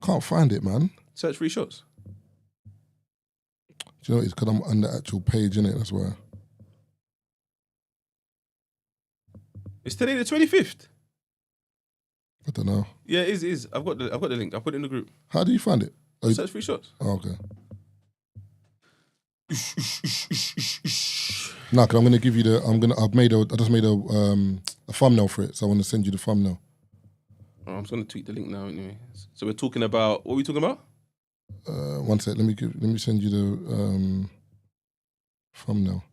can't find it, man. Search Free Shots. Do you know what? It's because I'm on the actual page, innit? That's why. It's today the 25th. I don't know. Yeah, it is. I've got the link. I put it in the group. How do you find it? Oh, Search Free Shots. Oh, okay. Nah, because I'm gonna give you the. I just made a thumbnail for it, so I want to send you the thumbnail. Oh, I'm just gonna tweet the link now anyway. So we're talking about what are we talking about? One sec. Let me send you the thumbnail.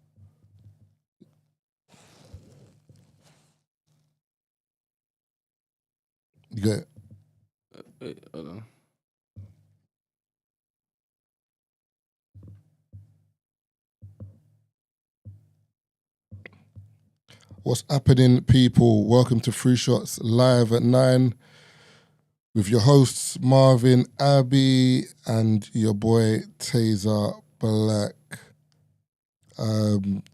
You get it? Wait, hold on. What's happening, people? Welcome to Free Shots live at 9 with your hosts Marvin Abbey and your boy Tazer Black.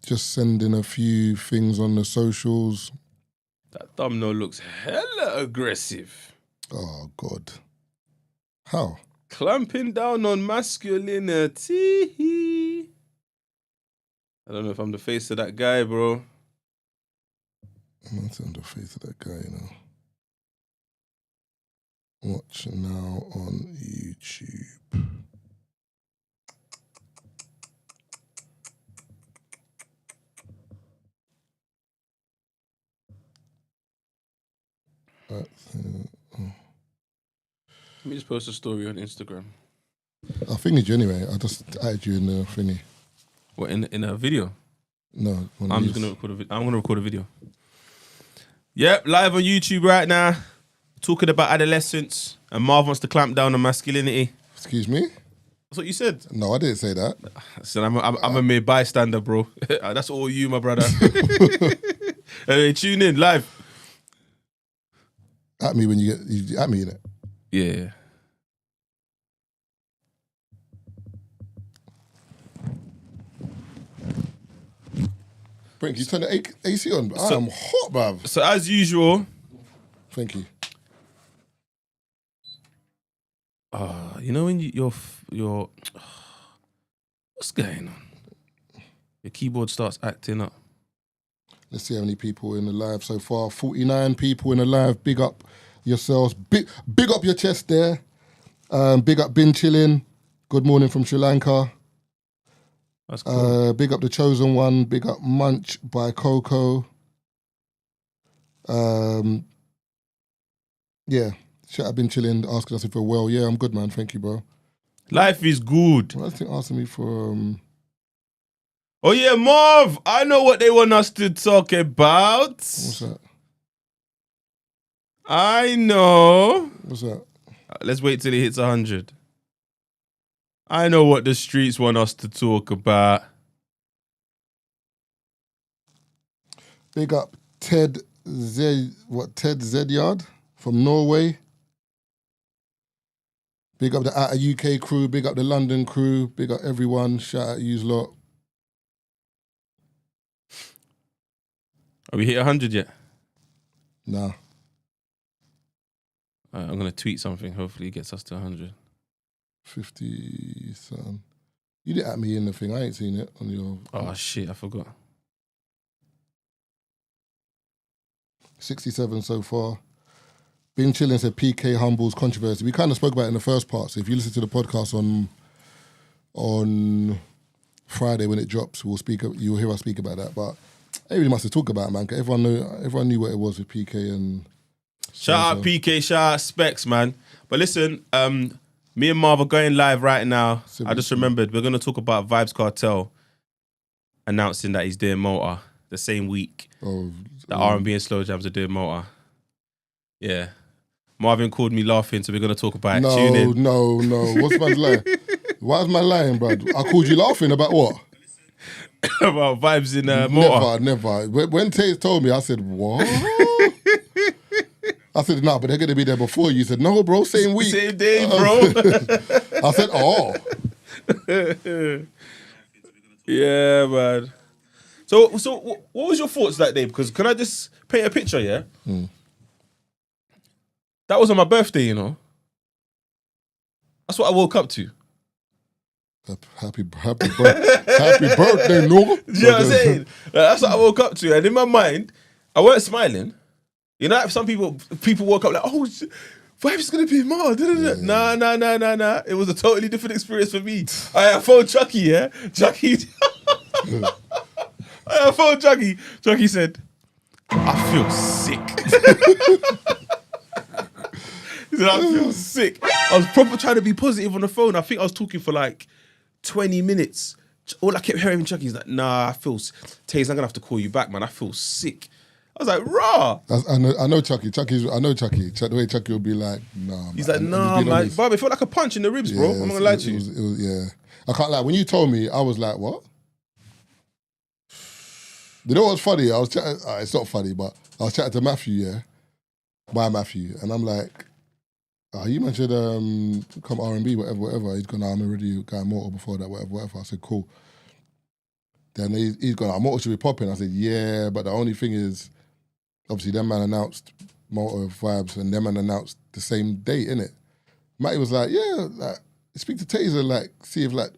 Just sending a few things on the socials. That thumbnail looks hella aggressive. Oh God. How? Clamping down on masculinity. I don't know if I'm the face of that guy, bro. I'm not on the face of that guy, you know. Watch now on YouTube. Let me just post a story on Instagram. I fingered you anyway. I just added you in the thingy. What, in a video? No. I'm just gonna record a video. I'm gonna record a video. Yep, live on YouTube right now. Talking about adolescence, and Marv wants to clamp down on masculinity. Excuse me? That's what you said. No, I didn't say that. So I'm a mere bystander, bro. That's all you, my brother. Hey, tune in live. At me when you at me in it. Yeah. Brink, you turn the AC on. I am hot, bruv. So as usual. Thank you. You know when you're what's going on? Your keyboard starts acting up. Let's see how many people in the live so far. 49 people in the live. Big up yourselves. Big up your chest there. Big up Bin Chillin'. Good morning from Sri Lanka. That's cool. Big up The Chosen One. Big up Munch by Coco. Yeah. Shout out Bin Chillin', asking us if we're well. Yeah, I'm good, man. Thank you, bro. Life is good. Well, I think asking me for... Oh yeah, Marv! I know what they want us to talk about. What's that? I know. What's that? Let's wait till it hits 100. I know what the streets want us to talk about. Big up Ted Zedyard from Norway. Big up the Out of UK crew. Big up the London crew. Big up everyone. Shout out yous lot. Are we hit 100 yet? Nah. I'm going to tweet something. Hopefully it gets us to 100. 50, son. You didn't at me in the thing. I ain't seen it on your... Oh, shit. I forgot. 67 so far. Bin Chillin' said PK humbles controversy. We kind of spoke about it in the first part. So if you listen to the podcast on Friday when it drops, you'll hear us speak about that. But everybody must have talked about it, man. 'Cause everyone knew what it was with PK and... Shout out PK, shout out Specs, man. But listen, me and Marv are going live right now. I just remembered we're going to talk about Vibes Cartel announcing that he's doing Malta the same week that R&B and Slow Jams are doing Malta. Yeah. Marvin called me laughing, so we're going to talk about it. Tune in. No. What's man's lying? Why is man lying, bro? I called you laughing about what? About Vibes in Malta. Never. When Tate told me, I said, what? I said, nah, but they're going to be there before you. He said, no, bro, same week. Same day, bro. I said, oh. Yeah, man. So what was your thoughts that day? Because can I just paint a picture, yeah? That was on my birthday, you know. That's what I woke up to. Happy birthday, no. You know what I'm saying? That's what I woke up to. And in my mind, I weren't smiling. You know, some people woke up like, oh, Vibe's going to be mad. Nah. It was a totally different experience for me. I phoned Chucky, yeah? Chucky. I phoned Chucky. Chucky said, I feel sick. He said, I feel sick. I was proper trying to be positive on the phone. I think I was talking for like 20 minutes. All I kept hearing Chucky is like, nah, I feel Taze, I'm gonna have to call you back, man. I feel sick. I was like, raw. I know Chucky. I know Chucky. The way Chucky will be like, nah. He's like, nah, man. Bob, it felt like a punch in the ribs, bro. I'm not gonna lie to you. It was, yeah. I can't lie. When you told me, I was like, what? You know what's funny? I was chatting. It's not funny, but I was chatting to Matthew, by Matthew, and I'm like, you mentioned come R&B, whatever. He's gone, I'm already going Mortal before that, whatever. I said, cool. Then he's gone, Mortal should be popping. I said, yeah, but the only thing is, obviously, them man announced Mortal Vibes, and them man announced the same date, innit? Matty was like, yeah, like, speak to Tazer, like, see if, like,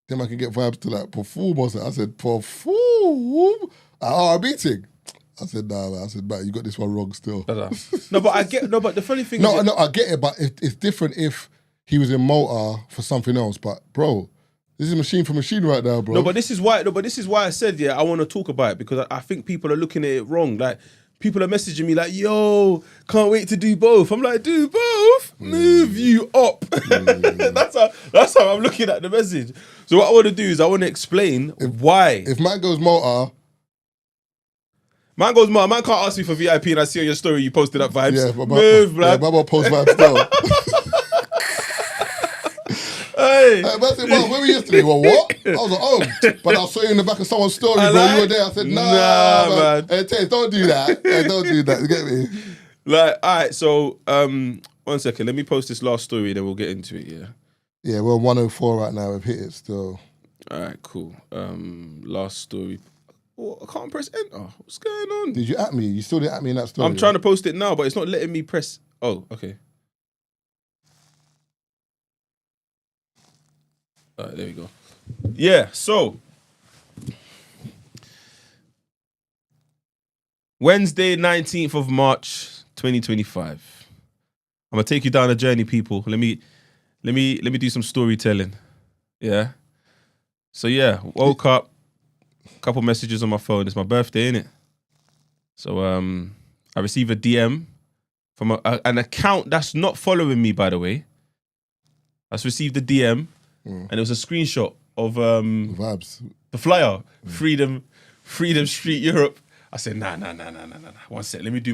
them I can get Vibes to, like, perform or something. I said, perform? R&B thing? I said, nah, man. I said, man, you got this one wrong still. No, but the funny thing is... No, I get it, but it's different if he was in Malta for something else. But, bro, this is machine for machine right now, bro. No, but this is why I said, I want to talk about it, because I think people are looking at it wrong. Like, people are messaging me like, yo, can't wait to do both. I'm like, do both? Move you up. That's how I'm looking at the message. So what I want to do is I want to explain why. If man goes Malta... Man can't ask me for VIP and I see on your story you posted up Vibes. Yeah, but move, blood. Yeah, but post Vibes still. Hey. Man said, where were you yesterday? Well, what? I was like, oh, but I saw you in the back of someone's story, bro. You were there. I said, nah man. Hey, Taze, don't do that. Don't do that. You get me? Like, all right, so, 1 second. Let me post this last story and then we'll get into it, yeah? Yeah, we're on 104 right now. We've hit it still. All right, cool. Last story. Oh, I can't press enter. What's going on? Did you at me? You still didn't at me in that story? I'm trying to post it now, but it's not letting me press. Oh, okay. All right, there we go. Yeah, so Wednesday, 19th of March, 2025. I'm gonna take you down a journey, people. Let me do some storytelling. Yeah. So yeah, woke up. Couple messages on my phone. It's my birthday, innit? So I received a DM from an account that's not following me, by the way. I just received a DM and it was a screenshot of Vibes. The flyer, Freedom Street Europe. I said, nah. 1 sec. Let me do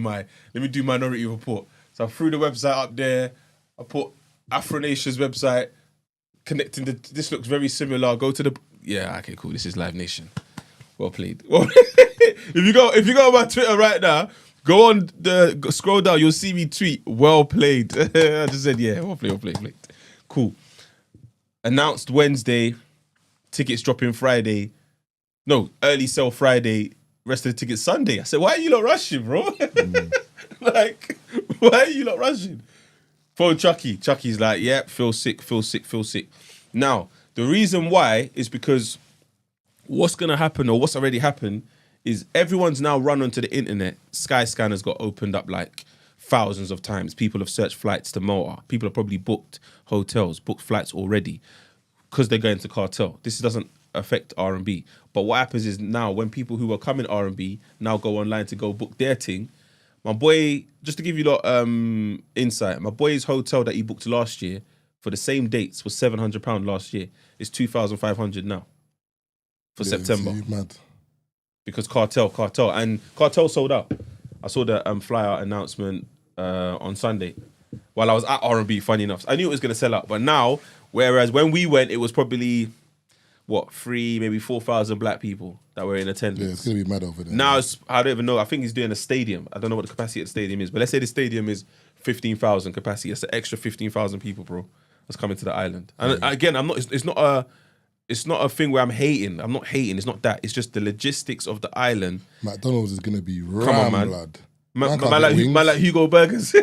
Minority Report. So I threw the website up there. I put Afro Nation's website, connecting this looks very similar. Go to okay, cool. This is Live Nation. Well played. If you go on my Twitter right now, scroll down, you'll see me tweet, well played. I just said, well played. Cool. Announced Wednesday, tickets dropping Friday. No, early sale Friday, rest of the tickets Sunday. I said, why are you not rushing, bro? Like, why are you not rushing? Phone Chucky. Chucky's like, feel sick. Now, the reason why is because what's going to happen, or what's already happened, is everyone's now run onto the internet. Skyscanner's got opened up like thousands of times. People have searched flights to Malta. People have probably booked hotels, booked flights already because they're going to Cartel. This doesn't affect R&B. But what happens is now when people who are coming R&B now go online to go book their thing, my boy, just to give you a lot insight, my boy's hotel that he booked last year for the same dates was £700 last year. It's 2,500 now. For September. Mad. Because Cartel sold out. I saw the flyer announcement on Sunday while I was at R&B, funny enough. I knew it was going to sell out, but now, whereas when we went, it was probably, 4,000 black people that were in attendance. Yeah, it's going to be mad over there. Now, I don't even know. I think he's doing a stadium. I don't know what the capacity of the stadium is, but let's say the stadium is 15,000 capacity. That's an extra 15,000 people, bro, that's coming to the island. And again, it's not a thing where I'm hating. I'm not hating. It's not that. It's just the logistics of the island. McDonald's is going to be Come on, man. Blood. Man like Hugo Burgers.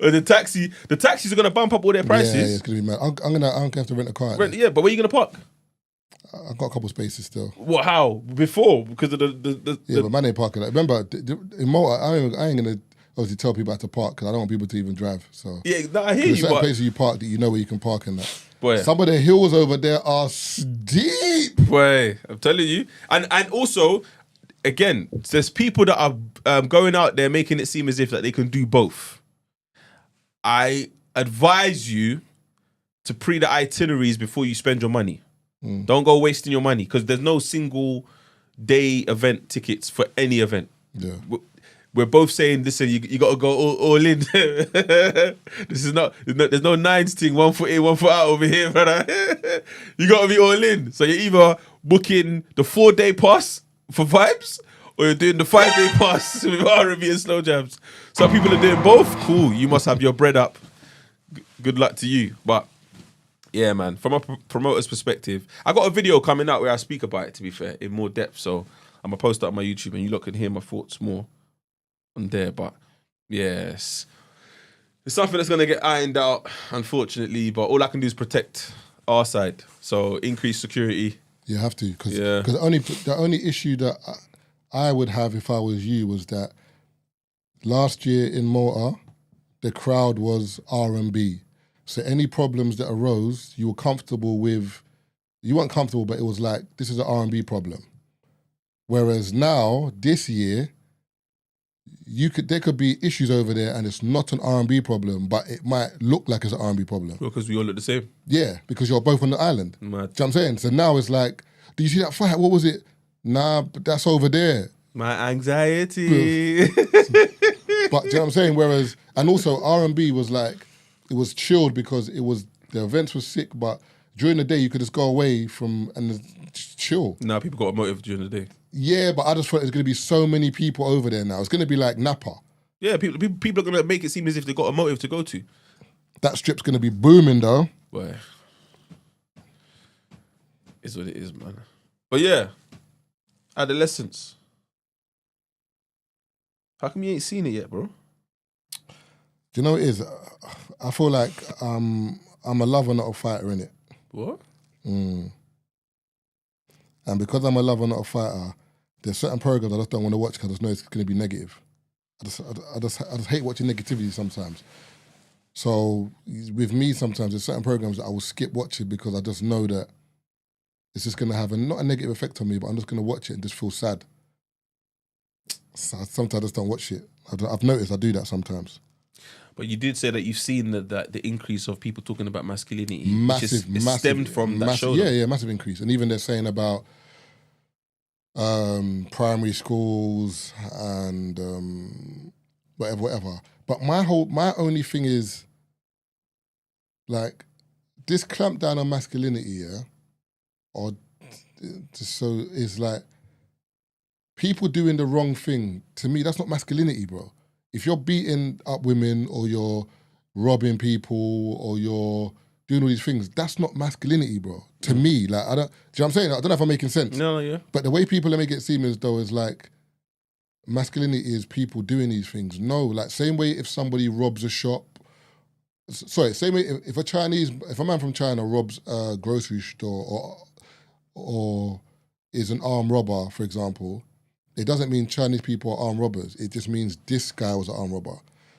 Or the taxis are gonna bump up all their prices. Yeah, it's gonna be mad. I'm gonna have to rent a car. Yeah, but where are you gonna park? I've got a couple of spaces still. What? How? Before? Because of the But man ain't parking. Like, remember, in Malta, I ain't gonna obviously tell people how to park because I don't want people to even drive. So yeah, no, I hear there's you. certain But places you park that you know where you can park and that. boy, Some of the hills over there are steep. boy, I'm telling you, and also, again, there's people that are going out there making it seem as if that they can do both. I advise you to pre the itineraries before you spend your money. Don't go wasting your money because there's no single day event tickets for any event. Yeah. We're both saying, listen, you got to go all in. This is not, there's no nines thing, 1 foot in, 1 foot out over here, brother. You got to be all in. So you're either booking the 4-day pass for vibes or you're doing the 5-day pass with R&B and slow jams. Some people are doing both. Cool. You must have your bread up. Good luck to you. But yeah, man, from a promoter's perspective, I got a video coming out where I speak about it, to be fair, in more depth. So I'm going to post it on my YouTube and you lot can hear my thoughts more on there. But yes, it's something that's going to get ironed out, unfortunately. But all I can do is protect our side. So increase security. You have to. Because the only issue that I would have if I was you was that last year in Malta, the crowd was R&B. So any problems that arose, you were comfortable with. You weren't comfortable, but it was like, this is an R&B problem. Whereas now, this year, there could be issues over there, and it's not an R&B problem, but it might look like it's an R&B problem. Well, because we all look the same. Yeah, because you're both on the island. Mad. Do you know what I'm saying? So now it's like, do you see that fight? What was it? Nah, but that's over there. My anxiety. But do you know what I'm saying? Whereas, and also R&B was like, it was chilled because the events were sick, but during the day you could just go away from and just chill. Nah, people got a motive during the day. Yeah, but I just thought there's going to be so many people over there now. It's going to be like Napa. Yeah, people are going to make it seem as if they got a motive to go to. That strip's going to be booming though. Boy. It's what it is, man. But yeah, Adolescence. How come you ain't seen it yet, bro? Do you know what it is? I feel like I'm a lover, not a fighter, innit? What? And because I'm a lover, not a fighter, there's certain programs I just don't want to watch because I just know it's going to be negative. I just hate watching negativity sometimes. So with me, sometimes there's certain programs that I will skip watching because I just know that it's just going to have not a negative effect on me, but I'm just going to watch it and just feel sad. So sometimes I just don't watch it. I've noticed I do that sometimes. But you did say that you've seen the increase of people talking about masculinity, massive, which is stemmed from that show. Yeah, massive increase. And even they're saying about primary schools and whatever. But my only thing is, like, this clampdown on masculinity, yeah, or so is like people doing the wrong thing. To me, that's not masculinity, bro. If you're beating up women or you're robbing people or you're doing all these things, that's not masculinity, bro. To me, like, do you know what I'm saying? I don't know if I'm making sense. No, yeah. But the way people make it seem as though is like masculinity is people doing these things. No, like same way if somebody robs a shop. Sorry, same way if a man from China robs a grocery store or is an armed robber, for example, it doesn't mean Chinese people are armed robbers. It just means this guy was an armed robber.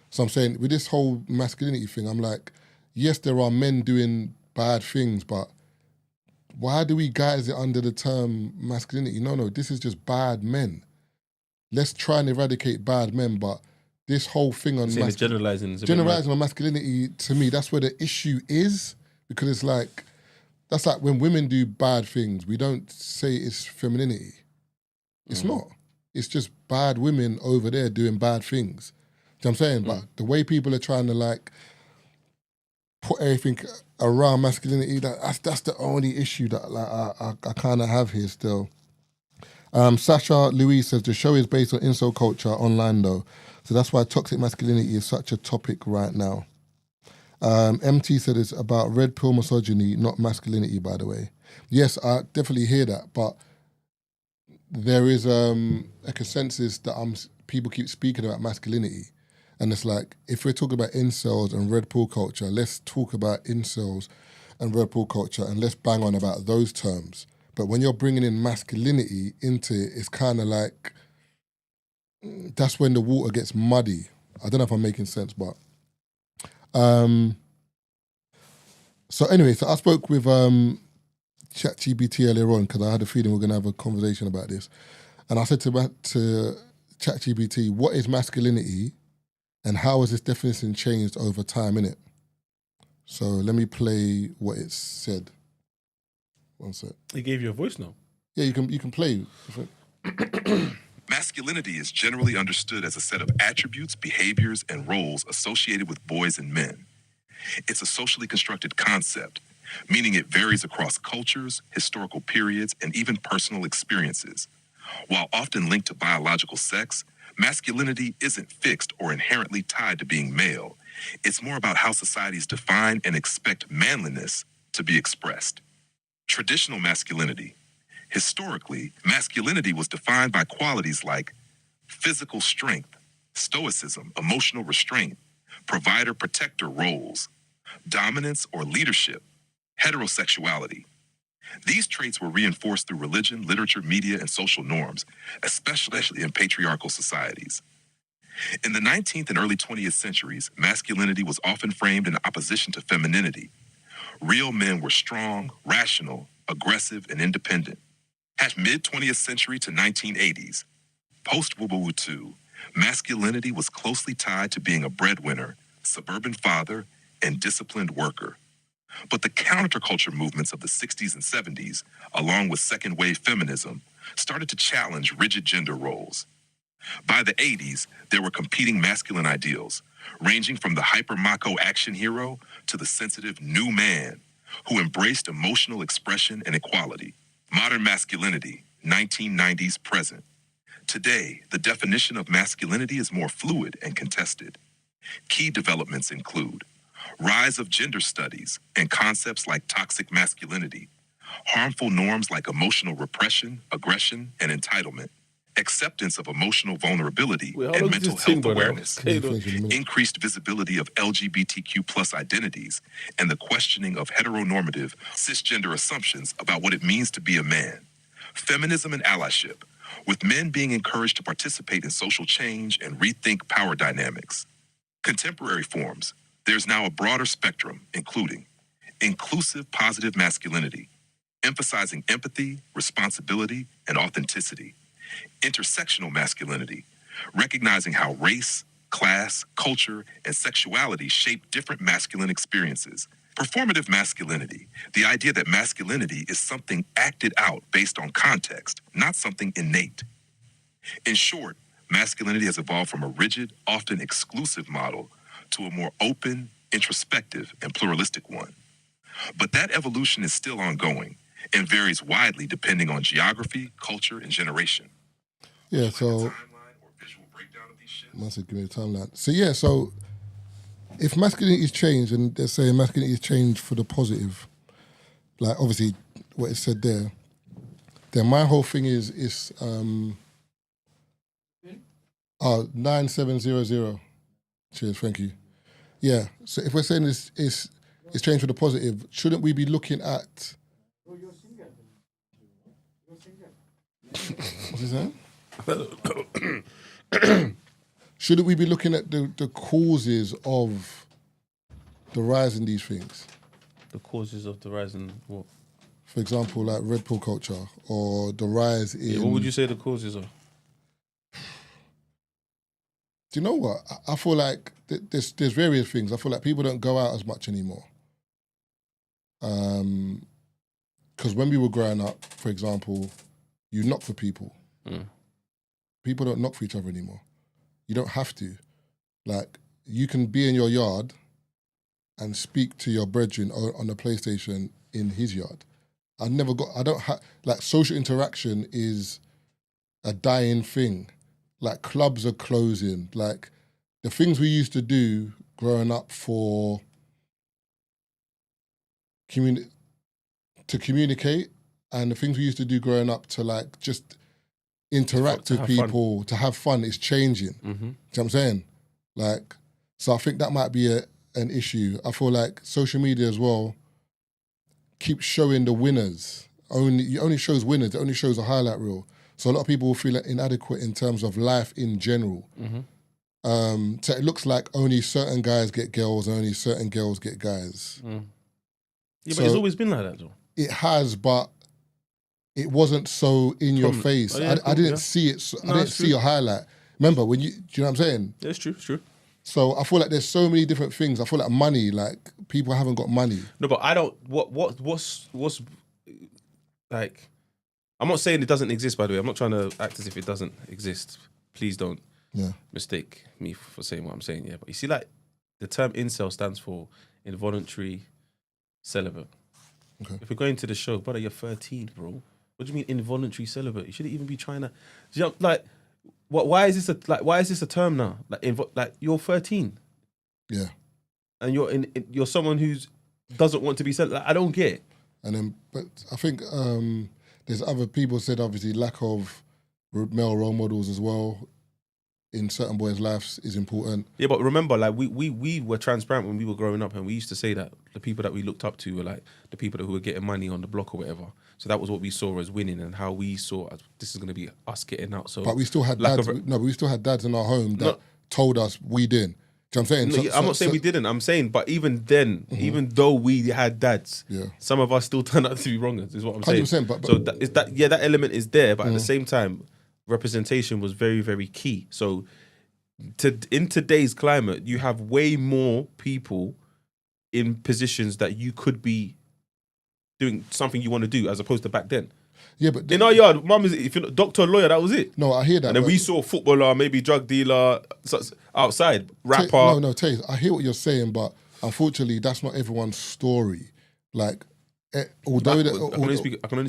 So I'm saying with this whole masculinity thing, I'm like, yes, there are men doing bad things, but why do we guise it under the term masculinity? No, this is just bad men. Let's try and eradicate bad men, but this whole thing on generalizing on masculinity, to me, that's where the issue is, because it's like, that's like when women do bad things, we don't say it's femininity. It's not. It's just bad women over there doing bad things. Do you know what I'm saying? But the way people are trying to like put everything around masculinity, that's the only issue that like I kind of have here still. Sasha Louise says the show is based on incel culture online though, so that's why toxic masculinity is such a topic right now. MT said it's about red pill misogyny, not masculinity, by the way. Yes, I definitely hear that, but there is a consensus that people keep speaking about masculinity, And it's like, if we're talking about incels and red pill culture, let's talk about incels and red pill culture and let's bang on about those terms. But when you're bringing in masculinity into it, it's kind of like, that's when the water gets muddy. I don't know if I'm making sense, but... So anyway, so I spoke with ChatGPT earlier on because I had a feeling we're going to have a conversation about this. And I said to ChatGPT, what is masculinity and how has this definition changed over time, innit? So let me play what it said. One sec. He gave you a voice now. Yeah, you can play. Masculinity is generally understood as a set of attributes, behaviors, and roles associated with boys and men. It's a socially constructed concept, meaning it varies across cultures, historical periods, and even personal experiences. While often linked to biological sex, masculinity isn't fixed or inherently tied to being male. It's more about how societies define and expect manliness to be expressed. Traditional masculinity. Historically, masculinity was defined by qualities like physical strength, stoicism, emotional restraint, provider-protector roles, dominance or leadership, heterosexuality. These traits were reinforced through religion, literature, media, and social norms, especially in patriarchal societies. In the 19th and early 20th centuries, masculinity was often framed in opposition to femininity. Real men were strong, rational, aggressive, and independent. At mid-20th century to 1980s, post-World War II, masculinity was closely tied to being a breadwinner, suburban father, and disciplined worker. But the counterculture movements of the 60s and 70s, along with second-wave feminism, started to challenge rigid gender roles. By the 80s, there were competing masculine ideals, ranging from the hyper-macho action hero to the sensitive new man, who embraced emotional expression and equality. Modern masculinity, 1990s present. Today, the definition of masculinity is more fluid and contested. Key developments include rise of gender studies and concepts like toxic masculinity, harmful norms like emotional repression, aggression, and entitlement, acceptance of emotional vulnerability and mental health awareness, increased visibility of LGBTQ plus identities, and the questioning of heteronormative, cisgender assumptions about what it means to be a man. Feminism and allyship, with men being encouraged to participate in social change and rethink power dynamics. Contemporary forms, there's now a broader spectrum, including inclusive positive masculinity, emphasizing empathy, responsibility, and authenticity. Intersectional masculinity, recognizing how race, class, culture, and sexuality shape different masculine experiences. Performative masculinity, the idea that masculinity is something acted out based on context, not something innate. In short, masculinity has evolved from a rigid, often exclusive model to a more open, introspective, and pluralistic one. But that evolution is still ongoing and varies widely depending on geography, culture, and generation. Yeah, so must have given me a timeline. So yeah, so if masculinity is changed, and they're saying masculinity is changed for the positive, like obviously what it said there, then my whole thing is 9700. Cheers, thank you. Yeah, so if we're saying it's changed for the positive, shouldn't we be looking at? What's he saying? Shouldn't we be looking at the causes of the rise in these things? The causes of the rise in what? For example, like red pill culture or the rise in... Yeah, what would you say the causes are? Do you know what? I feel like there's various things. I feel like people don't go out as much anymore. Because when we were growing up, for example, you knock for people. Mm. People don't knock for each other anymore. You don't have to. Like, you can be in your yard and speak to your brethren on the PlayStation in his yard. Social interaction is a dying thing. Like, clubs are closing. Like, the things we used to do growing up to communicate, and the things we used to do growing up to, like, just interact with people, to have fun, is changing. Mm-hmm. Do you know what I'm saying? Like, so I think that might be an issue. I feel like social media as well keeps showing the winners. It only shows winners. It only shows a highlight reel. So a lot of people will feel inadequate in terms of life in general. So it looks like only certain guys get girls and only certain girls get guys. Yeah, but it's always been like that, though. It has, but it wasn't so in your face. I didn't see it. I didn't see your highlight. Remember when do you know what I'm saying? Yeah, it's true. It's true. So I feel like there's so many different things. I feel like money, like people haven't got money. No, but I don't. What's like? I'm not saying it doesn't exist. By the way, I'm not trying to act as if it doesn't exist. Please don't mistake me for saying what I'm saying. Yeah, but you see, like the term incel stands for involuntary celibate. Okay. If we're going to the show, brother, you're 13, bro. What do you mean involuntary celibate? You shouldn't even be trying to. You know, like, why is this a term now? Like you're 13. Yeah. And you're someone who's doesn't want to be celibate. Like, I don't get it. And then, but I think there's other people said obviously lack of male role models as well in certain boys' lives is important. Yeah, but remember, like we were transparent when we were growing up, and we used to say that the people that we looked up to were like the people who were getting money on the block or whatever. So that was what we saw as winning, and how we saw as this is going to be us getting out. So, but we still had dads. But we still had dads in our home that told us we didn't. Do you know what I'm saying? I'm not saying we didn't. I'm saying, but even then, even though we had dads, some of us still turned out to be wrong. Is what I'm saying. 100%. But so that element is there, but at the same time, representation was very, very key. So in today's climate, you have way more people in positions that you could be doing something you want to do, as opposed to back then. Yeah, but in our yard, mum is if you're not doctor, lawyer, that was it. No, I hear that. And then we saw footballer, maybe drug dealer, outside rapper. Taze, I hear what you're saying, but unfortunately, that's not everyone's story. Like, although I can only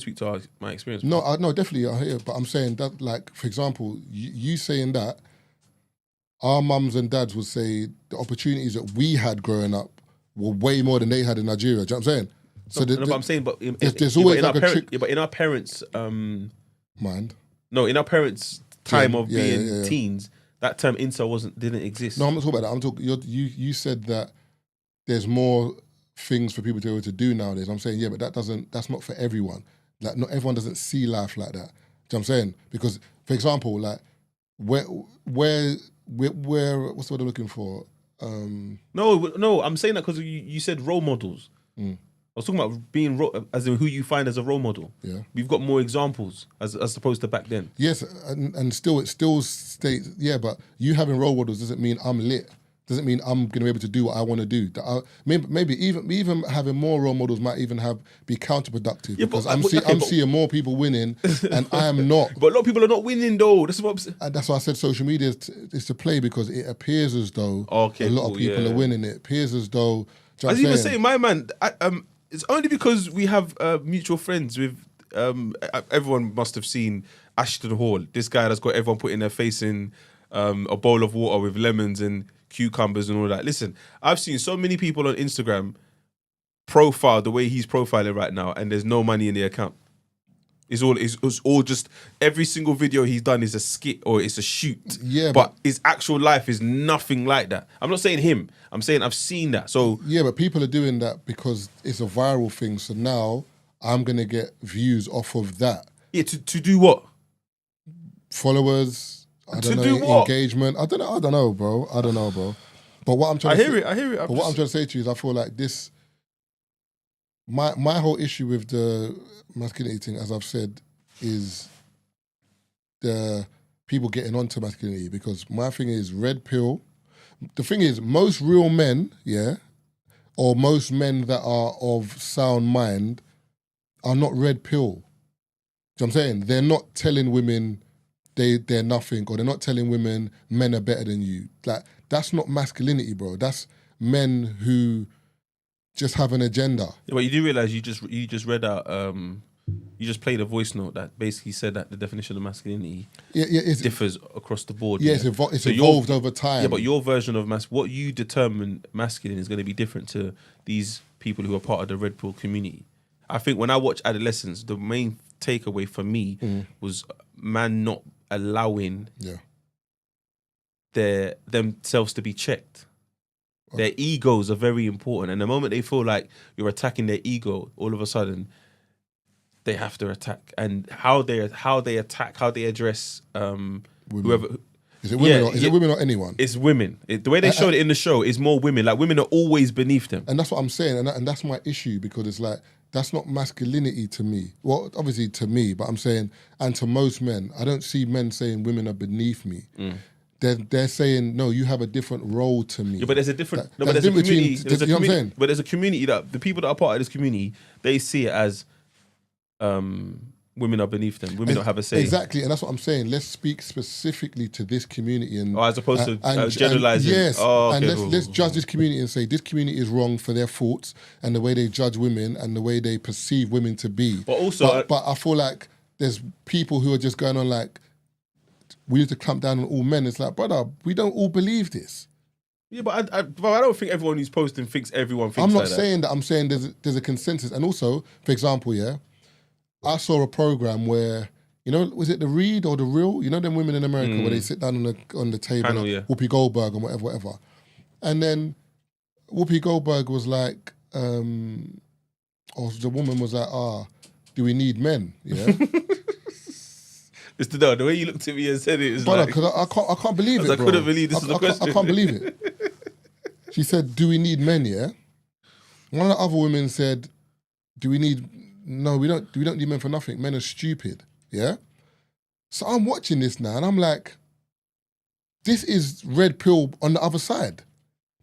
speak to my experience. No, definitely I hear, but I'm saying that, like, for example, you saying that, our mums and dads would say the opportunities that we had growing up were way more than they had in Nigeria. Do you know what I'm saying? So but I'm saying, there's always like a trick. Yeah, but in our parents' mind. No, in our parents' time of being teens, that term incel didn't exist. No, I'm not talking about that. I'm talking. You said that there's more things for people to be able to do nowadays. I'm saying, but that's not for everyone. Like, not everyone doesn't see life like that. Do you know what I'm saying? Because, for example, like where what's the word I'm looking for? No, I'm saying that because you said role models. I was talking about being as in who you find as a role model. Yeah, we've got more examples as opposed to back then. Yes, and still it still states. Yeah, but you having role models doesn't mean I'm lit. Doesn't mean I'm going to be able to do what I want to do. Maybe even having more role models might even be counterproductive, because I'm seeing more people winning and I am not. But a lot of people are not winning though. That's what I'm saying. And that's why I said social media is to play, because it appears as though a lot of people are winning. It appears as though. I was even saying, my man, it's only because we have mutual friends with. Everyone must have seen Ashton Hall. This guy that's got everyone putting their face in a bowl of water with lemons and cucumbers and all that. Listen, I've seen so many people on Instagram profile the way he's profiling right now, and there's no money in the account. It's all just every single video he's done is a skit or it's a shoot. Yeah, but his actual life is nothing like that. I'm not saying him. I'm saying I've seen that. So yeah, but people are doing that because it's a viral thing. So now I'm gonna get views off of that. Yeah, to do what? Followers. I don't know, engagement. I don't know, bro. But what I'm trying I hear it. But what I'm trying to say to you is I feel like this. My whole issue with the masculinity thing, as I've said, is the people getting onto masculinity, because my thing is red pill. The thing is, most real men, or most men that are of sound mind are not red pill. You know what I'm saying? They're not telling women they're nothing, or they're not telling women men are better than you. Like, that's not masculinity, bro. That's men who just have an agenda. Yeah, but you do realise you just read out, you just played a voice note that basically said that the definition of masculinity differs across the board. Yeah, it's evolved over time. Yeah, but your version of what you determine masculine is going to be different to these people who are part of the red pill community. I think when I watch Adolescence, the main takeaway for me was man not allowing themselves to be checked. Their egos are very important, and the moment they feel like you're attacking their ego, all of a sudden they have to attack. And how they attack, how they address whoever. Is it women? Is it women or anyone? It's women. The way they showed it in the show is more women. Like, women are always beneath them. And that's what I'm saying. And that's my issue, because it's like, that's not masculinity to me. Well, obviously to me, but I'm saying, and to most men, I don't see men saying women are beneath me. They're saying, no, you have a different role to me. Yeah, but there's a different... But there's a community... You know what I'm saying? But there's a community that... The people that are part of this community, they see it as... women are beneath them. Women don't have a say. Exactly, and that's what I'm saying. Let's speak specifically to this community, and as opposed to generalizing. Yes, and let's judge this community and say this community is wrong for their thoughts and the way they judge women and the way they perceive women to be. But also, but I feel like there's people who are just going on like, we need to clamp down on all men. It's like, brother, we don't all believe this. Yeah, but I don't think everyone who's posting thinks everyone thinks. I'm not saying that. I'm saying there's a consensus, and also, for example, I saw a program where, was it The Read or The Real? You know them women in America where they sit down on the table, Panel, Whoopi Goldberg and whatever. And then Whoopi Goldberg was like, or the woman was like, do we need men? Yeah. The way you looked at me and said it is like... Because I can't believe it, bro. I couldn't believe this was the question. I can't believe it. She said, do we need men, yeah? One of the other women said, no, we don't need men for nothing. Men are stupid, yeah? So I'm watching this now and I'm like, this is red pill on the other side.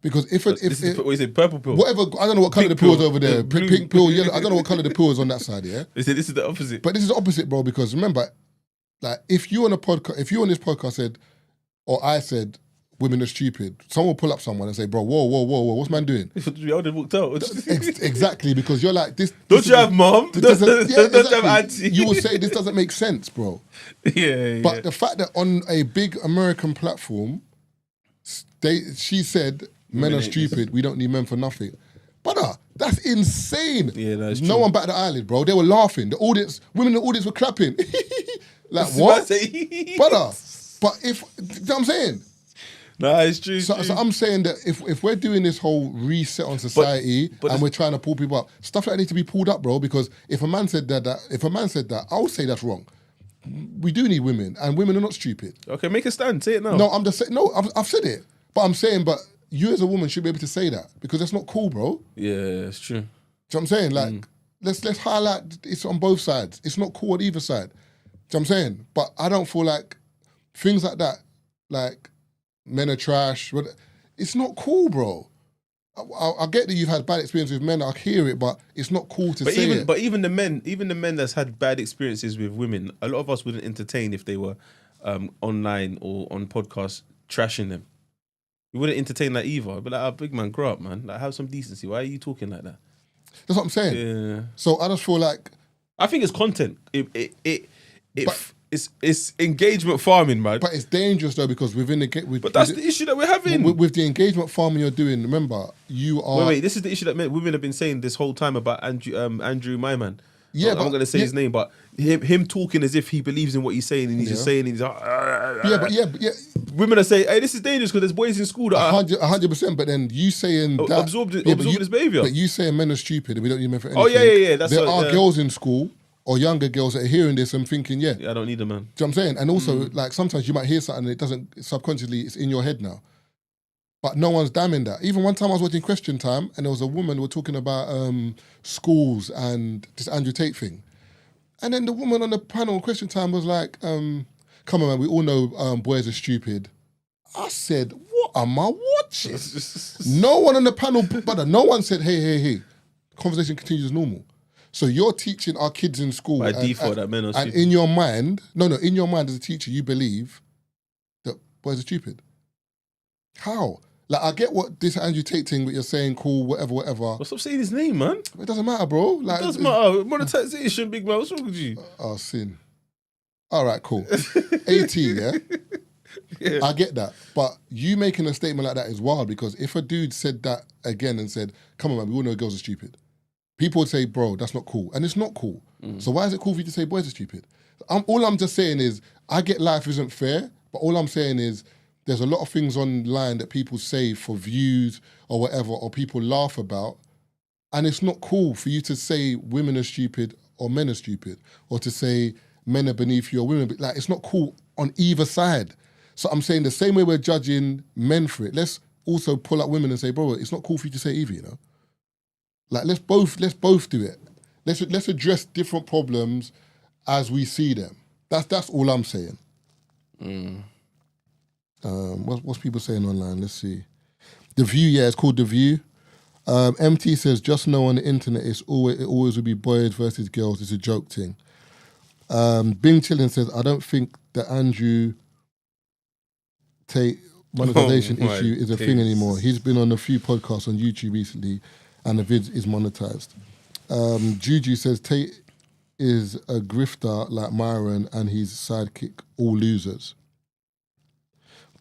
Because if is it purple pill? Whatever, I don't know what colour the pill is over there. Pink pill, yellow, I don't know what colour the pill is on that side, yeah? They said this is the opposite. But this is the opposite, bro, because remember, like, if you on this podcast said, or I said, women are stupid, someone will pull up someone and say, bro, whoa, what's man doing? We all walked out. Exactly, because you're like, this... Don't you have mom? Don't you have auntie? You will say, this doesn't make sense, bro. Yeah. But the fact that on a big American platform, she said, men are stupid, we don't need men for nothing. Brother, that's insane. Yeah, that's true. No one batted an eyelid, bro. They were laughing. Women in the audience were clapping. Like, what? Brother, but you know what I'm saying? No, it's true. So I'm saying that if we're doing this whole reset on society and we're trying to pull people up, stuff like that needs to be pulled up, bro. Because if a man said that, I would say that's wrong. We do need women, and women are not stupid. Okay, make a stand. Say it now. No, I'm just saying. No, I've said it, but I'm saying, but you as a woman should be able to say that because that's not cool, bro. Yeah, it's true. Do you know what I'm saying? Like, let's highlight it's on both sides. It's not cool on either side. Do you know what I'm saying? But I don't feel like things like that, like men are trash. It's not cool, bro. I get that you've had bad experiences with men. I hear it, but it's not cool to say it. But even the men that's had bad experiences with women, a lot of us wouldn't entertain if they were online or on podcasts trashing them. We wouldn't entertain that either. But like, oh, big man, grow up, man. Like, have some decency. Why are you talking like that? That's what I'm saying. Yeah. So I just feel like I think it's content. It's engagement farming, man. But it's dangerous though because but that's the issue that we're having with the engagement farming you're doing. Remember, you are. Wait. This is the issue that women have been saying this whole time about Andrew, my man. Yeah, I'm not going to say his name, but him talking as if he believes in what he's saying, and he's just saying, he's like, yeah. Women are saying, hey, this is dangerous because there's boys in school that are 100%. But then you saying that absorb this behavior. But you saying men are stupid and we don't need men for anything. Oh yeah. There are girls in school or younger girls that are hearing this and thinking, I don't need a man. Do you know what I'm saying? And also, like sometimes you might hear something and it doesn't subconsciously, it's in your head now. But no one's damning that. Even one time I was watching Question Time and there was a woman who were talking about schools and this Andrew Tate thing. And then the woman on the panel on Question Time was like, come on, man, we all know boys are stupid. I said, what am I watching? No one on the panel, brother, no one said, hey. Conversation continues as normal. So you're teaching our kids in school. By default, that men are stupid. And in your mind, in your mind as a teacher, you believe that boys are stupid. How? Like, I get what this Andrew Tate thing that you're saying, cool, whatever. Well, stop saying his name, man. It doesn't matter, bro. Like, it doesn't matter. Monetization, big man. What's wrong with you? Oh, sin. All right, cool. 18, yeah? I get that. But you making a statement like that is wild because if a dude said that again and said, come on, man, we all know girls are stupid, people would say, bro, that's not cool. And it's not cool. So why is it cool for you to say boys are stupid? All I'm just saying is, I get life isn't fair, but all I'm saying is, there's a lot of things online that people say for views or whatever, or people laugh about, and it's not cool for you to say women are stupid or men are stupid, or to say men are beneath you or women. Like, it's not cool on either side. So I'm saying the same way we're judging men for it, let's also pull up women and say, bro, it's not cool for you to say either, you know? Like, let's both do it. Let's address different problems as we see them. That's all I'm saying. What's people saying online? Let's see. The View, yeah, it's called The View. MT says, just know on the internet it always will be boys versus girls. It's a joke thing. Bing Chillin says, I don't think the Andrew Tate monetization issue is a thing anymore. He's been on a few podcasts on YouTube recently and the vid is monetized. Juju says, Tate is a grifter like Myron and his sidekick, all losers.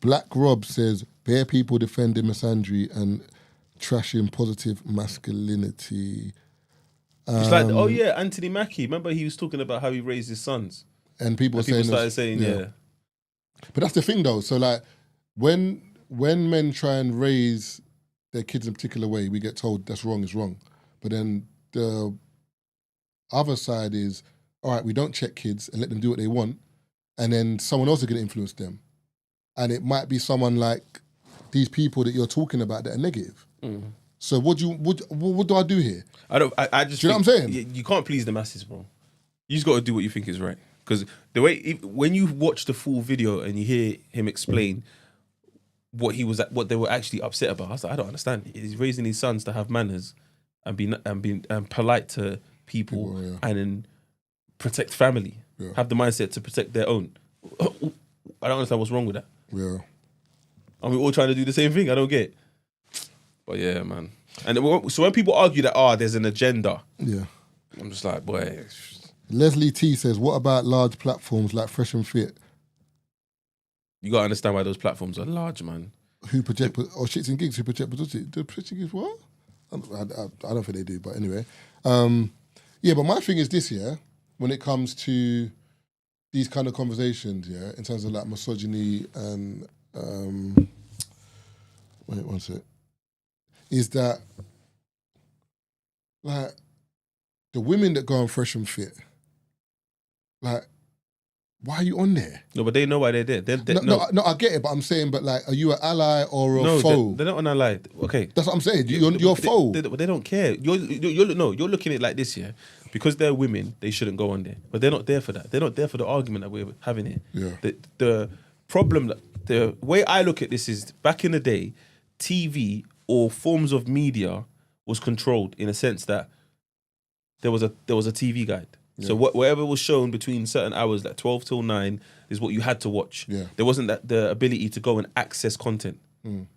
Black Rob says, bare people defending misandry and trashing positive masculinity. It's like, oh yeah, Anthony Mackie. Remember he was talking about how he raised his sons? And people started saying, yeah. But that's the thing though. So like, when men try and raise their kids in a particular way, we get told that's wrong is wrong. But then the other side is, all right, we don't check kids and let them do what they want, and then someone else is going to influence them. And it might be someone like these people that you're talking about that are negative. So what do I do here? I just. Do you know what I'm saying? You can't please the masses, bro. You just got to do what you think is right. Because the way when you watch the full video and you hear him explain what they were actually upset about, I was like, I don't understand. He's raising his sons to have manners and be polite to people and then protect family. Yeah. Have the mindset to protect their own. I don't understand what's wrong with that. Yeah. And we're all trying to do the same thing. I don't get it. But yeah, man. And so when people argue that, there's an agenda. Yeah. I'm just like, boy. Leslie T says, what about large platforms like Fresh and Fit? You got to understand why those platforms are large, man. Who project, or shits and gigs who project, do project gigs what? I don't think they do, but anyway. Yeah, but my thing is this, yeah, when it comes to these kind of conversations, yeah, in terms of like misogyny and, wait one sec, is that like the women that go on Fresh and Fit, like, why are you on there? No, but they know why they're there. No, I get it, but I'm saying, but like, are you an ally or a foe? They're not an ally. Okay, that's what I'm saying. You're a foe. They don't care. You're looking at it like this, yeah. Because they're women, they shouldn't go on there. But they're not there for that. They're not there for the argument that we're having here. Yeah. The problem, the way I look at this is, back in the day, TV or forms of media was controlled in a sense that there was a TV guide. Yeah. So whatever was shown between certain hours, like 12 till 9, is what you had to watch. Yeah. There wasn't the ability to go and access content.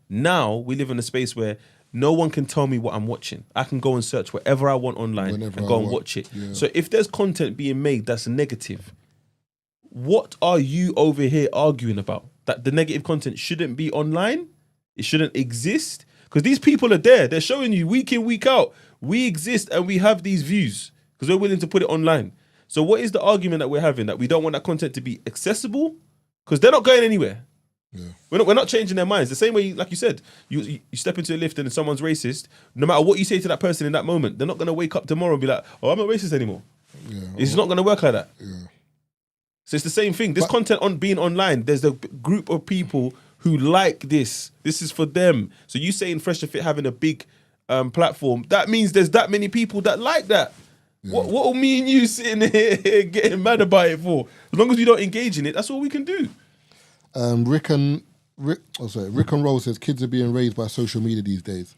Now we live in a space where no one can tell me what I'm watching. I can go and search whatever I want online and go and watch it. Yeah. So if there's content being made that's negative, what are you over here arguing about? That the negative content shouldn't be online? It shouldn't exist? Because these people are there. They're showing you week in, week out. We exist and we have these views because we're willing to put it online. So what is the argument that we're having? That we don't want that content to be accessible? Because they're not going anywhere. Yeah. We're not changing their minds. The same way, like you said, you step into a lift and someone's racist, no matter what you say to that person in that moment, they're not going to wake up tomorrow and be like, oh, I'm not racist anymore. Yeah. It's not going to work like that. Yeah. So it's the same thing. This content on being online, there's a group of people who like this. This is for them. So you saying Fresh and Fit having a big platform, that means there's that many people that like that. Yeah. What are me and you sitting here getting mad about it for? As long as we don't engage in it, that's all we can do. Rick and Roll says kids are being raised by social media these days.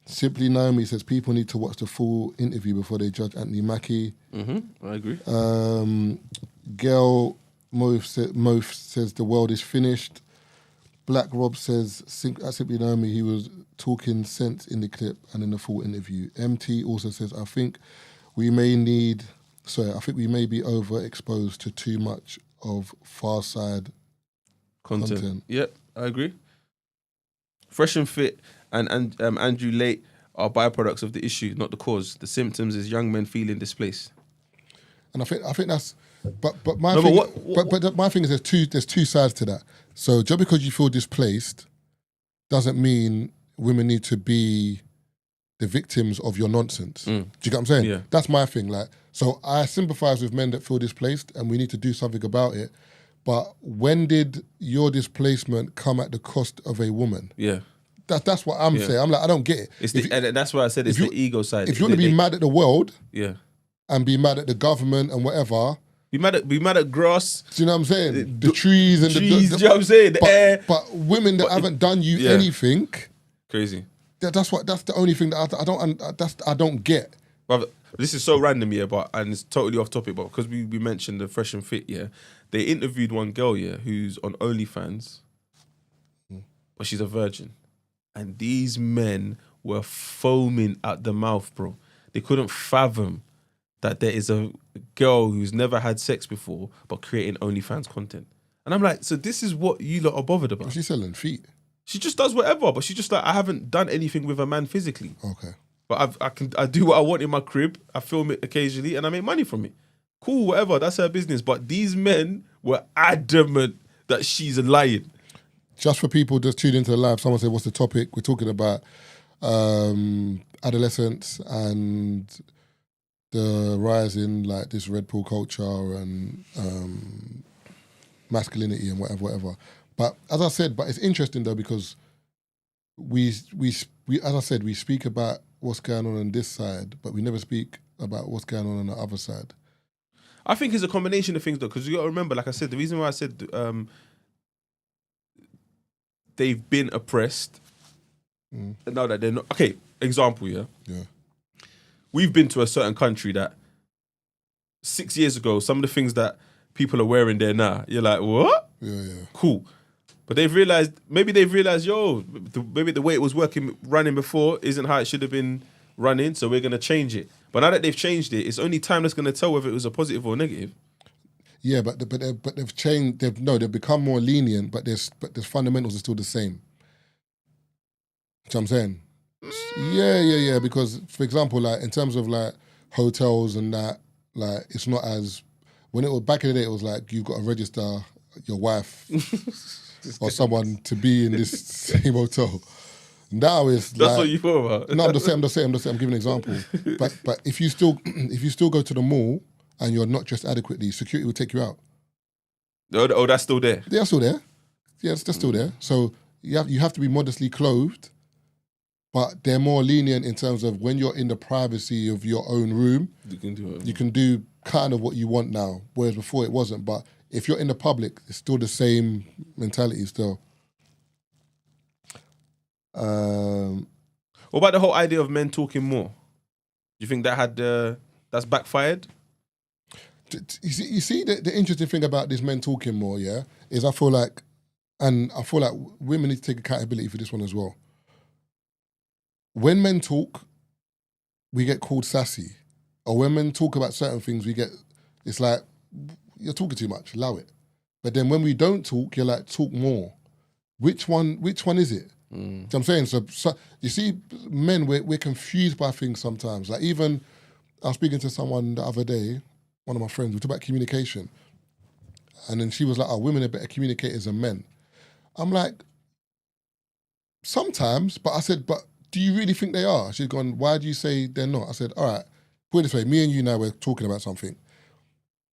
Simply Naomi says people need to watch the full interview before they judge Anthony Mackie. I agree. Gail Moth says the world is finished. Black Rob says Simply Naomi, he was talking sense in the clip and in the full interview. MT also says I think we may be overexposed to too much of far side content. Yep, I agree. Fresh and Fit and Andrew Late are byproducts of the issue, not the cause. The symptoms is young men feeling displaced. And I think that's, but my thing is there's two sides to that. So just because you feel displaced doesn't mean women need to be the victims of your nonsense. Do you get what I'm saying? Yeah. That's my thing. Like, so I sympathise with men that feel displaced, and we need to do something about it. But when did your displacement come at the cost of a woman? Yeah. That's what I'm saying. I'm like, I don't get it. And that's why I said it's the ego side. If you want to be mad at the world, and be mad at the government and whatever, be mad at grass. Do you know what I'm saying? The trees and the do you know what I'm saying? The air. But women that haven't done you anything, crazy. That's the only thing that I don't get. But this is so random, and it's totally off topic. But because we mentioned the Fresh and Fit, they interviewed one girl, who's on OnlyFans, but she's a virgin, and these men were foaming at the mouth, bro. They couldn't fathom that there is a girl who's never had sex before but creating OnlyFans content. And I'm like, so this is what you lot are bothered about? She's selling feet. She just does whatever, but she's just like, I haven't done anything with a man physically. Okay. But I do what I want in my crib, I film it occasionally, and I make money from it. Cool, whatever, that's her business. But these men were adamant that she's lying. Just for people just tuned into the live, someone said, what's the topic? We're talking about adolescence and the rise in like this Red Pill culture and masculinity and whatever. But as I said, it's interesting though because we as I said, we speak about what's going on this side, but we never speak about what's going on the other side. I think it's a combination of things though, because you got to remember, like I said, the reason why I said they've been oppressed, and now that they're not. Okay, example, Yeah. We've been to a certain country that 6 years ago, some of the things that people are wearing there now, you're like, what? Yeah. Cool. But maybe they've realized, maybe the way it was running before isn't how it should have been running, so we're going to change it. But now that they've changed it, it's only time that's going to tell whether it was a positive or negative. Yeah, but they've changed. They've become more lenient, but the fundamentals are still the same. You know what I'm saying? Yeah. Because, for example, like in terms of like hotels and that, like it's not as when it was back in the day. It was like you've got to register your wife or someone to be in this same hotel. Now it's that's what you thought about. No, I'm just saying. I'm giving an example. But if you still go to the mall and you're not dressed adequately, security will take you out. Oh, that's still there. They're still there. Yes, they're still there. So you have to be modestly clothed, but they're more lenient in terms of when you're in the privacy of your own room. You can do kind of what you want now, whereas before it wasn't. But if you're in the public, it's still the same mentality still. What about the whole idea of men talking more? Do you think that's backfired? You see the interesting thing about this men talking more, is I feel like women need to take accountability for this one as well. When men talk, we get called sassy. Or when men talk about certain things, it's like, you're talking too much, allow it. But then when we don't talk, you're like, talk more. Which one is it? You know what I'm saying? So you see, men, we're confused by things sometimes. Like even, I was speaking to someone the other day, one of my friends, we talked about communication. And then she was like, women are better communicators than men. I'm like, sometimes, but I said, but do you really think they are? She's gone, why do you say they're not? I said, all right, put it this way, me and you now, we're talking about something.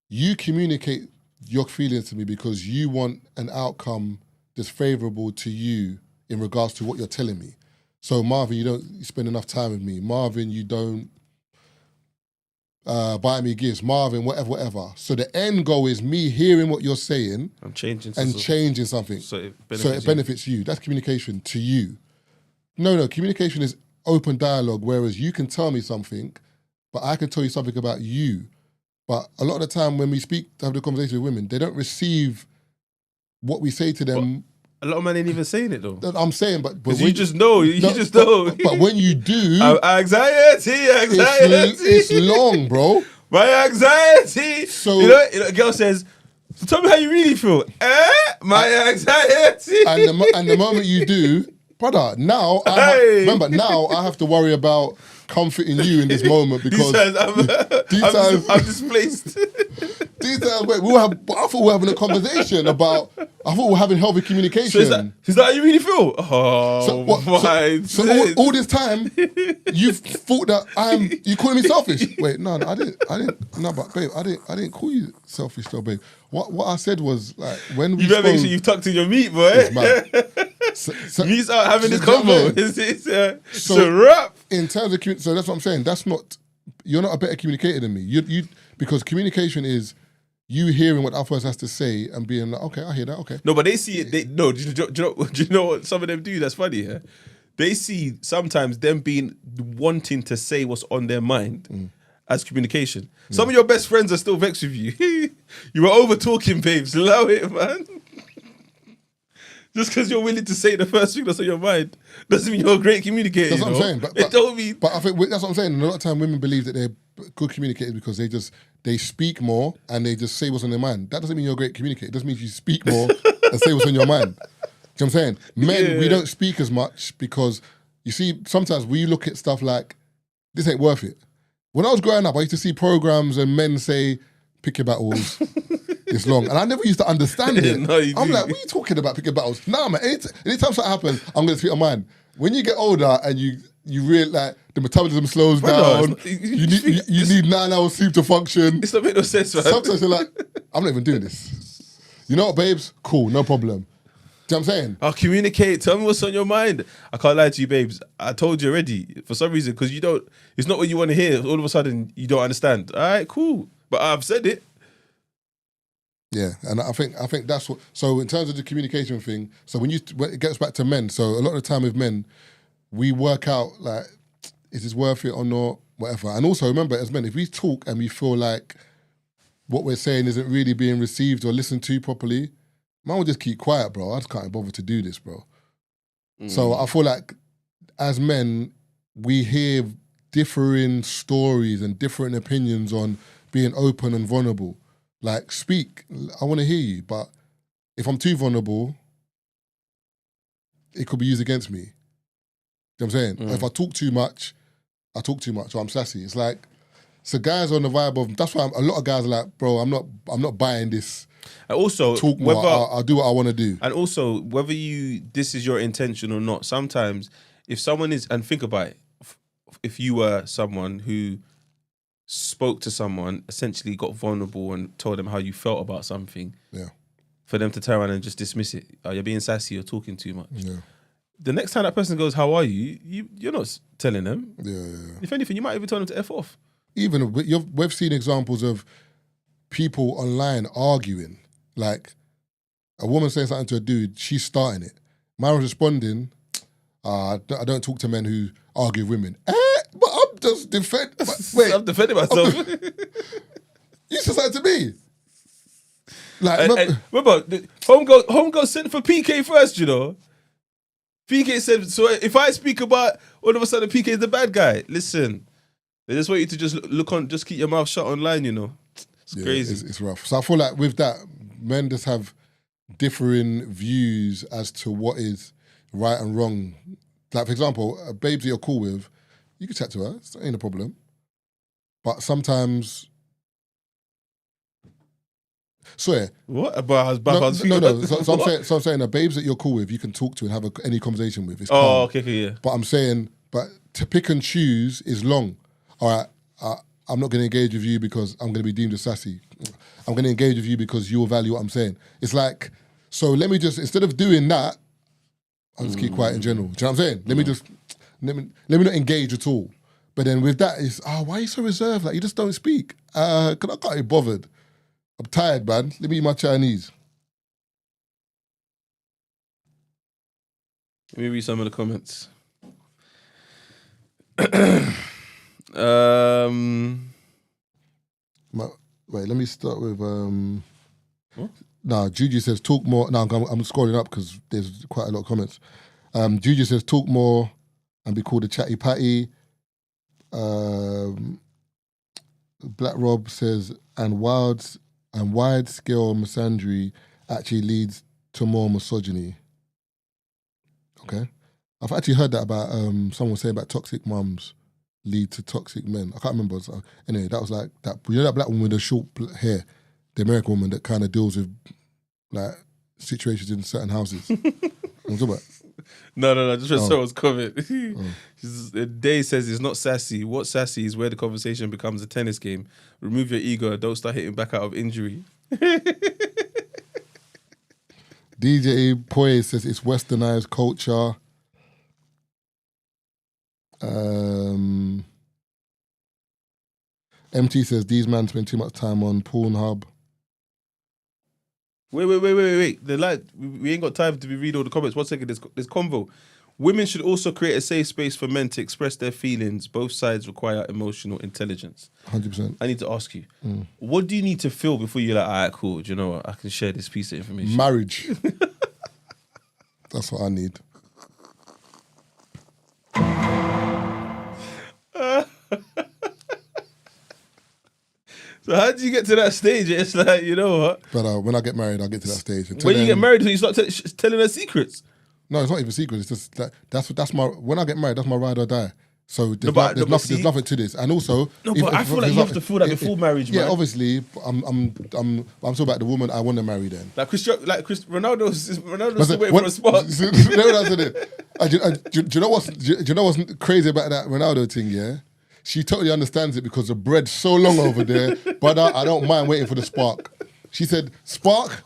You communicate your feelings to me because you want an outcome that's favourable to you in regards to what you're telling me. So Marvin, you don't spend enough time with me. Marvin, you don't buy me gifts. Marvin, whatever. So the end goal is me hearing what you're saying I'm changing something. So it benefits you. That's communication to you. No, communication is open dialogue, whereas you can tell me something, but I can tell you something about you. But a lot of the time when we have the conversation with women, they don't receive what we say to them. But a lot of men ain't even saying it though. I'm saying, but you just know. Know. But when you do, anxiety. It's long, bro. My anxiety. So a girl says, so tell me how you really feel. My anxiety. And the moment you do, brother, now I have to worry about comfort in you in this moment because I'm displaced. These times, wait, I thought we were having a conversation about. I thought we were having healthy communication. So is that how you really feel? Oh, so all this time, you've thought that you calling me selfish. Wait, no, I didn't. No, but babe, I didn't call you selfish, though, babe. What I said was like when we. You better make sure you've tucked in your meat, boy. Meat's out having this convo. It's a wrap. In terms of so that's what I'm saying. That's not. You're not a better communicator than me. You because communication is. You hearing what the other person has to say and being like, okay, I hear that, okay. No, but they see it. Do you know what some of them do? That's funny. Yeah? They see sometimes them wanting to say what's on their mind as communication. Some of your best friends are still vexed with you. You were over talking, babes. Allow it, man. Just because you're willing to say the first thing that's on your mind doesn't mean you're a great communicator. That's what I'm saying. But don't mean. But I think that's what I'm saying. And a lot of time women believe that they're good communicators because they speak more and they just say what's on their mind. That doesn't mean you're a great communicator. It just means you speak more and say what's on your mind. Do you know what I'm saying? Men, we don't speak as much because you see, sometimes we look at stuff like, this ain't worth it. When I was growing up, I used to see programs and men say, pick your battles. It's long. And I never used to understand it. No, I'm like, what are you talking about, picking battles? Nah, man, anytime something happens, I'm going to speak on mine. When you get older and you realize like, the metabolism slows down, you need 9 hours sleep to function. It's not making no sense, man. Sometimes you're like, I'm not even doing this. You know what, babes? Cool, no problem. Do you know what I'm saying? I'll communicate. Tell me what's on your mind. I can't lie to you, babes. I told you already. For some reason, because it's not what you want to hear. All of a sudden, you don't understand. All right, cool. But I've said it. Yeah, and I think that's what. So in terms of the communication thing, so when it gets back to men, so a lot of the time with men, we work out like, is this worth it or not, whatever. And also remember, as men, if we talk and we feel like what we're saying isn't really being received or listened to properly, man will just keep quiet, bro. I just can't bother to do this, bro. So I feel like as men, we hear differing stories and different opinions on being open and vulnerable. Like, speak. I want to hear you, but if I'm too vulnerable, it could be used against me. You know what I'm saying? If I talk too much, I talk too much, or I'm sassy. It's like, so guys are on the vibe of, that's why a lot of guys are like, bro, I'm not buying this. And also, talk more, I'll do what I want to do. And also, whether this is your intention or not, sometimes if someone is, and think about it, if you were someone who spoke to someone, essentially got vulnerable and told them how you felt about something, for them to turn around and just dismiss it. Oh, you're being sassy, you're talking too much. Yeah. The next time that person goes, how are you? You're not telling them. Yeah. If anything, you might even tell them to F off. Even, we've seen examples of people online arguing. Like, a woman saying something to a dude, she's starting it. Myra's responding, I don't talk to men who argue with women. But I'm just wait. I'm defending myself. You said something to me. Like, remember, Homegirl sent for PK first, you know. PK said, so if I speak about, all of a sudden PK is the bad guy. Listen, they just want you to just keep your mouth shut online, you know. It's crazy. It's rough. So I feel like with that, men just have differing views as to what is right and wrong. Like, for example, babes that you're cool with, you can chat to her, it ain't a problem. But sometimes, swear. What? About no. So I'm saying the babes that you're cool with, you can talk to and have any conversation with. It's calm. Okay, yeah. But I'm saying, to pick and choose is long. All right, I'm not going to engage with you because I'm going to be deemed as sassy. I'm going to engage with you because you'll value what I'm saying. It's like, so let me just, instead of doing that, I'll just keep quiet in general. Do you know what I'm saying? Let me not engage at all. But then with that, it's, why are you so reserved? Like, you just don't speak. Because I can't be bothered. I'm tired, man. Let me eat my Chinese. Let me read some of the comments. Wait, let me start with... What? No, Juju says talk more. No, I'm scrolling up because there's quite a lot of comments. Juju says talk more and be called a chatty patty. Black Rob says and wide scale misandry actually leads to more misogyny. Okay, I've actually heard that about someone saying about toxic mums lead to toxic men. I can't remember. So, anyway, that was like that. You know that black woman with the short hair, the American woman that kind of deals with like situations in certain houses. What I'm talking about? No. Just read someone's comment. Day says it's not sassy. What's sassy is where the conversation becomes a tennis game. Remove your ego. Don't start hitting back out of injury. DJ Poy says it's westernized culture. MT says these men spend too much time on Pornhub. Wait. We ain't got time to read all the comments. 1 second, there's convo. Women should also create a safe space for men to express their feelings. Both sides require emotional intelligence. 100%. I need to ask you, what do you need to feel before you're like, all right, cool, do you know what? I can share this piece of information. Marriage. That's what I need. So how do you get to that stage? It's like, you know what? But when I get married, I'll get to that stage. When you get married, you start telling her secrets. No, it's not even secret. It's just like that's my. When I get married, that's my ride or die. So there's nothing to this. And also, but I feel like you have to feel that before marriage, man. Yeah, obviously, I'm talking about the woman I want to marry. Then, Ronaldo's still waiting for a spot. Do you know what's crazy about that Ronaldo thing? Yeah, she totally understands it because the bread's so long over there. But I don't mind waiting for the spark. She said, "Spark."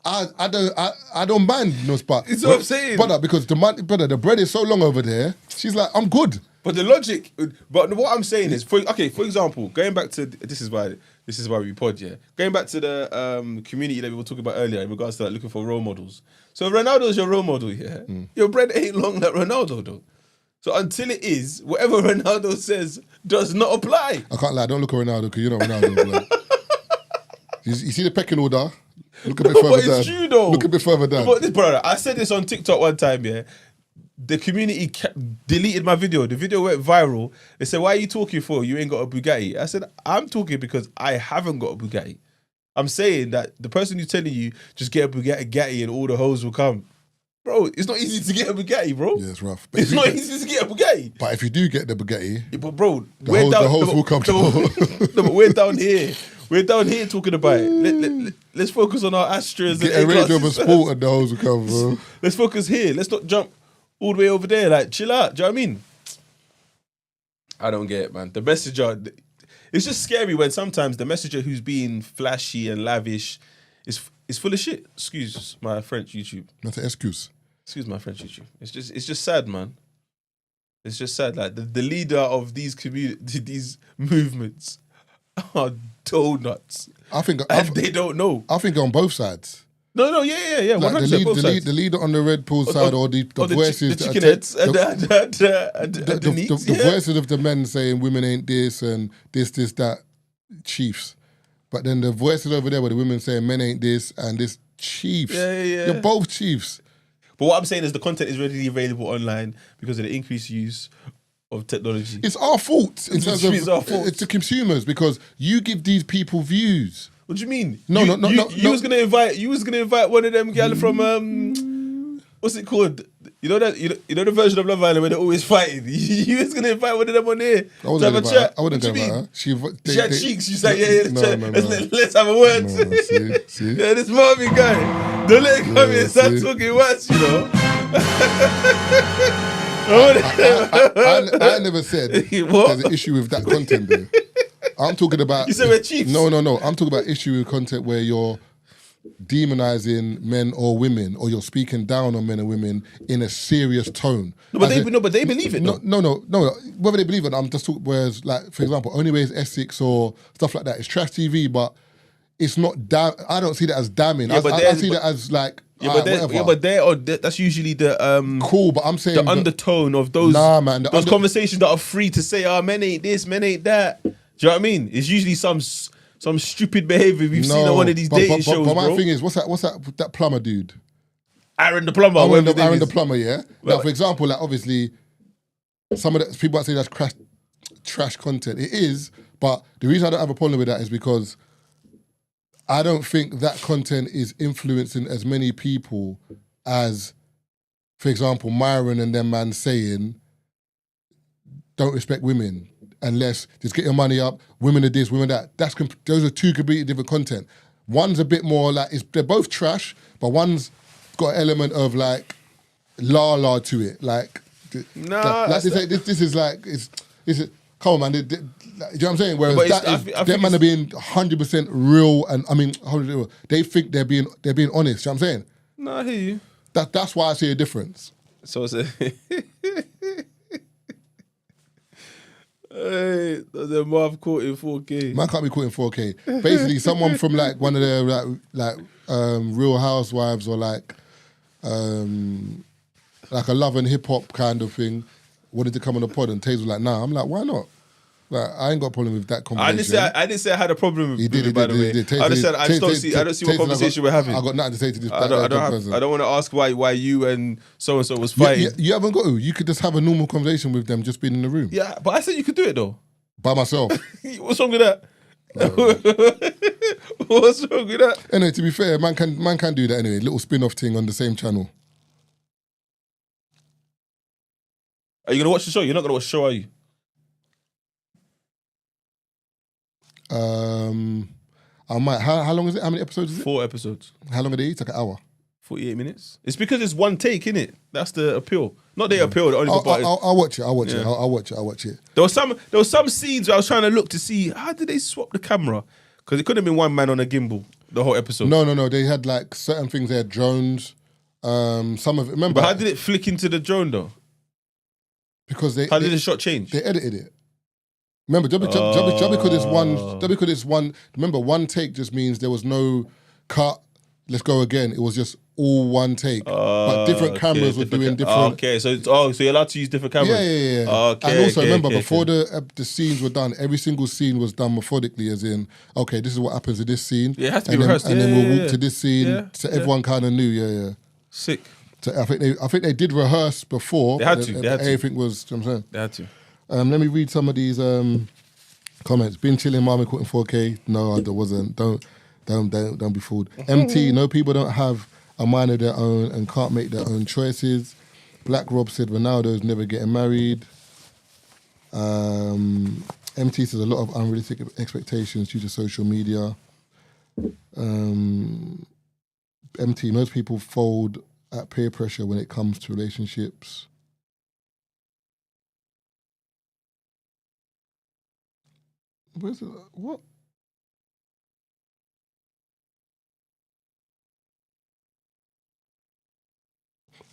I don't mind no spark. It's what I'm saying. Because the bread is so long over there, she's like, I'm good. But the logic, but what I'm saying is, for example, going back to, this is why we pod, yeah. Going back to the community that we were talking about earlier in regards to like looking for role models. So if Ronaldo's your role model, yeah, your bread ain't long like Ronaldo though. So until it is, whatever Ronaldo says does not apply. I can't lie, don't look at Ronaldo because you know Ronaldo. Like, you see the pecking order? Look a bit further down. It's true though. Look a bit further down. But brother, I said this on TikTok one time, yeah. The community deleted my video. The video went viral. They said, why are you talking for? You ain't got a Bugatti. I said, I'm talking because I haven't got a Bugatti. I'm saying that the person who's telling you, just get a Bugatti and all the hoes will come. Bro, it's not easy to get a Bugatti, bro. Yeah, it's rough. But it's not easy to get a Bugatti. But if you do get the Bugatti, yeah, but bro, the hoes will come. No, but we're down here. We're down here talking about it. Let's focus on our Astras. Get a Range Rover Sport and the hoes will come, bro. Let's focus here. Let's not jump all the way over there. Like, chill out. Do you know what I mean? I don't get it, man. The messenger, it's just scary when sometimes the messenger who's being flashy and lavish is full of shit. Excuse my French YouTube. Not an excuse. Excuse my French YouTube. It's just sad, man. It's just sad. Like the leader of these these movements are donuts. They don't know. I think on both sides. No, yeah. Like the leader on the Red Bull side or the voices, the chicken heads and the voices of the men saying women ain't this and this, that, chiefs. But then the voices over there where the women saying men ain't this and this, chiefs. Yeah. You're both chiefs. But what I'm saying is the content is readily available online because of the increased use of technology. It's our fault in terms of it's the consumers because you give these people views. What do you mean? No. You was gonna invite one of them gal from what's it called? You know that you know the version of Love Island where they're always fighting. You was gonna invite one of them on here to have a chat. I wouldn't go about her. She had cheeks. She's like, let's have a word. See? Yeah, this Marvin guy. Don't let him come here and start talking words, you know. I never said there's an issue with that content though. I'm talking about... You said we're chiefs? No. I'm talking about issue with content where you're demonizing men or women or you're speaking down on men and women in a serious tone. But they believe it. No. Whether they believe it, I'm just talking... Whereas, like, for example, Only Way is Essex or stuff like that, it's trash TV, but it's not... I don't see that as damning. I see that as, like... that's usually the cool, but I'm saying the undertone of those those conversations that are free to say, men ain't this, men ain't that. Do you know what I mean? It's usually some stupid behavior we've seen on one of these dating shows, but my bro. thing is, what's that plumber dude? Aaron the plumber. Aaron the plumber, yeah. Now, for example, like obviously, some of the people might say that's trash content. It is, but the reason I don't have a problem with that is because I don't think that content is influencing as many people as, for example, Myron and them man saying, don't respect women. and less. Just get your money up. Women are this, women that. Those are two completely different content. One's a bit more like they're both trash, but one's got an element of like la to it. Like, this is like it's come on, man. Do you know what I'm saying? Whereas that man are being 100% real, and I mean, they think they're being honest. You know what I'm saying? No, I hear you. That's why I see a difference. So it's hey, the Marv caught in 4K. Man can't be caught in 4K. Basically, someone from like one of their like Real Housewives or like a love and hip hop kind of thing wanted to come on the pod, and Taze was like, "Nah." I'm like, "Why not?" Like, I ain't got a problem with that conversation. I didn't say I had a problem with it, by the way. I just said I don't see what conversation we're having. I got nothing to say to this. I don't want to ask why you and so and so was fighting. You haven't got to. You could just have a normal conversation with them, just being in the room. Yeah, but I said you could do it though. By myself. What's wrong with that? What's wrong with that? Anyway, to be fair, man can do that anyway. Little spin-off thing on the same channel. Are you gonna watch the show? You're not gonna watch the show, are you? I might. How long is it? How many episodes is it? 4 episodes. How long are they? It's like an hour. 48 minutes. It's because it's one take, innit? That's the appeal. Not the appeal. The only I'll watch it. I'll watch it. There was some scenes where I was trying to look to see how did they swap the camera, because it could have been one man on a gimbal the whole episode. No. They had like certain things. They had drones. Some of it. Remember? But how did it flick into the drone though? Because how did the shot change? They edited it. Remember, just because it's one. Remember, one take just means there was no cut. Let's go again. It was just all one take, but different cameras were doing different. Okay, so you're allowed to use different cameras. Yeah. Okay, and also remember, before the scenes were done, every single scene was done methodically, as in, okay, this is what happens in this scene. Yeah, it has to be rehearsed. And then we'll walk to this scene, so everyone kind of knew. Yeah. Sick. So I think they did rehearse before. They had to. Everything was. You know what I'm saying? They had to. Let me read some of these comments. Been chilling, Marvin caught in 4K. No, there wasn't. Don't be fooled. MT, no, people don't have a mind of their own and can't make their own choices. Black Rob said Ronaldo's never getting married. MT says a lot of unrealistic expectations due to social media. MT, most people fold at peer pressure when it comes to relationships. Where's it? What?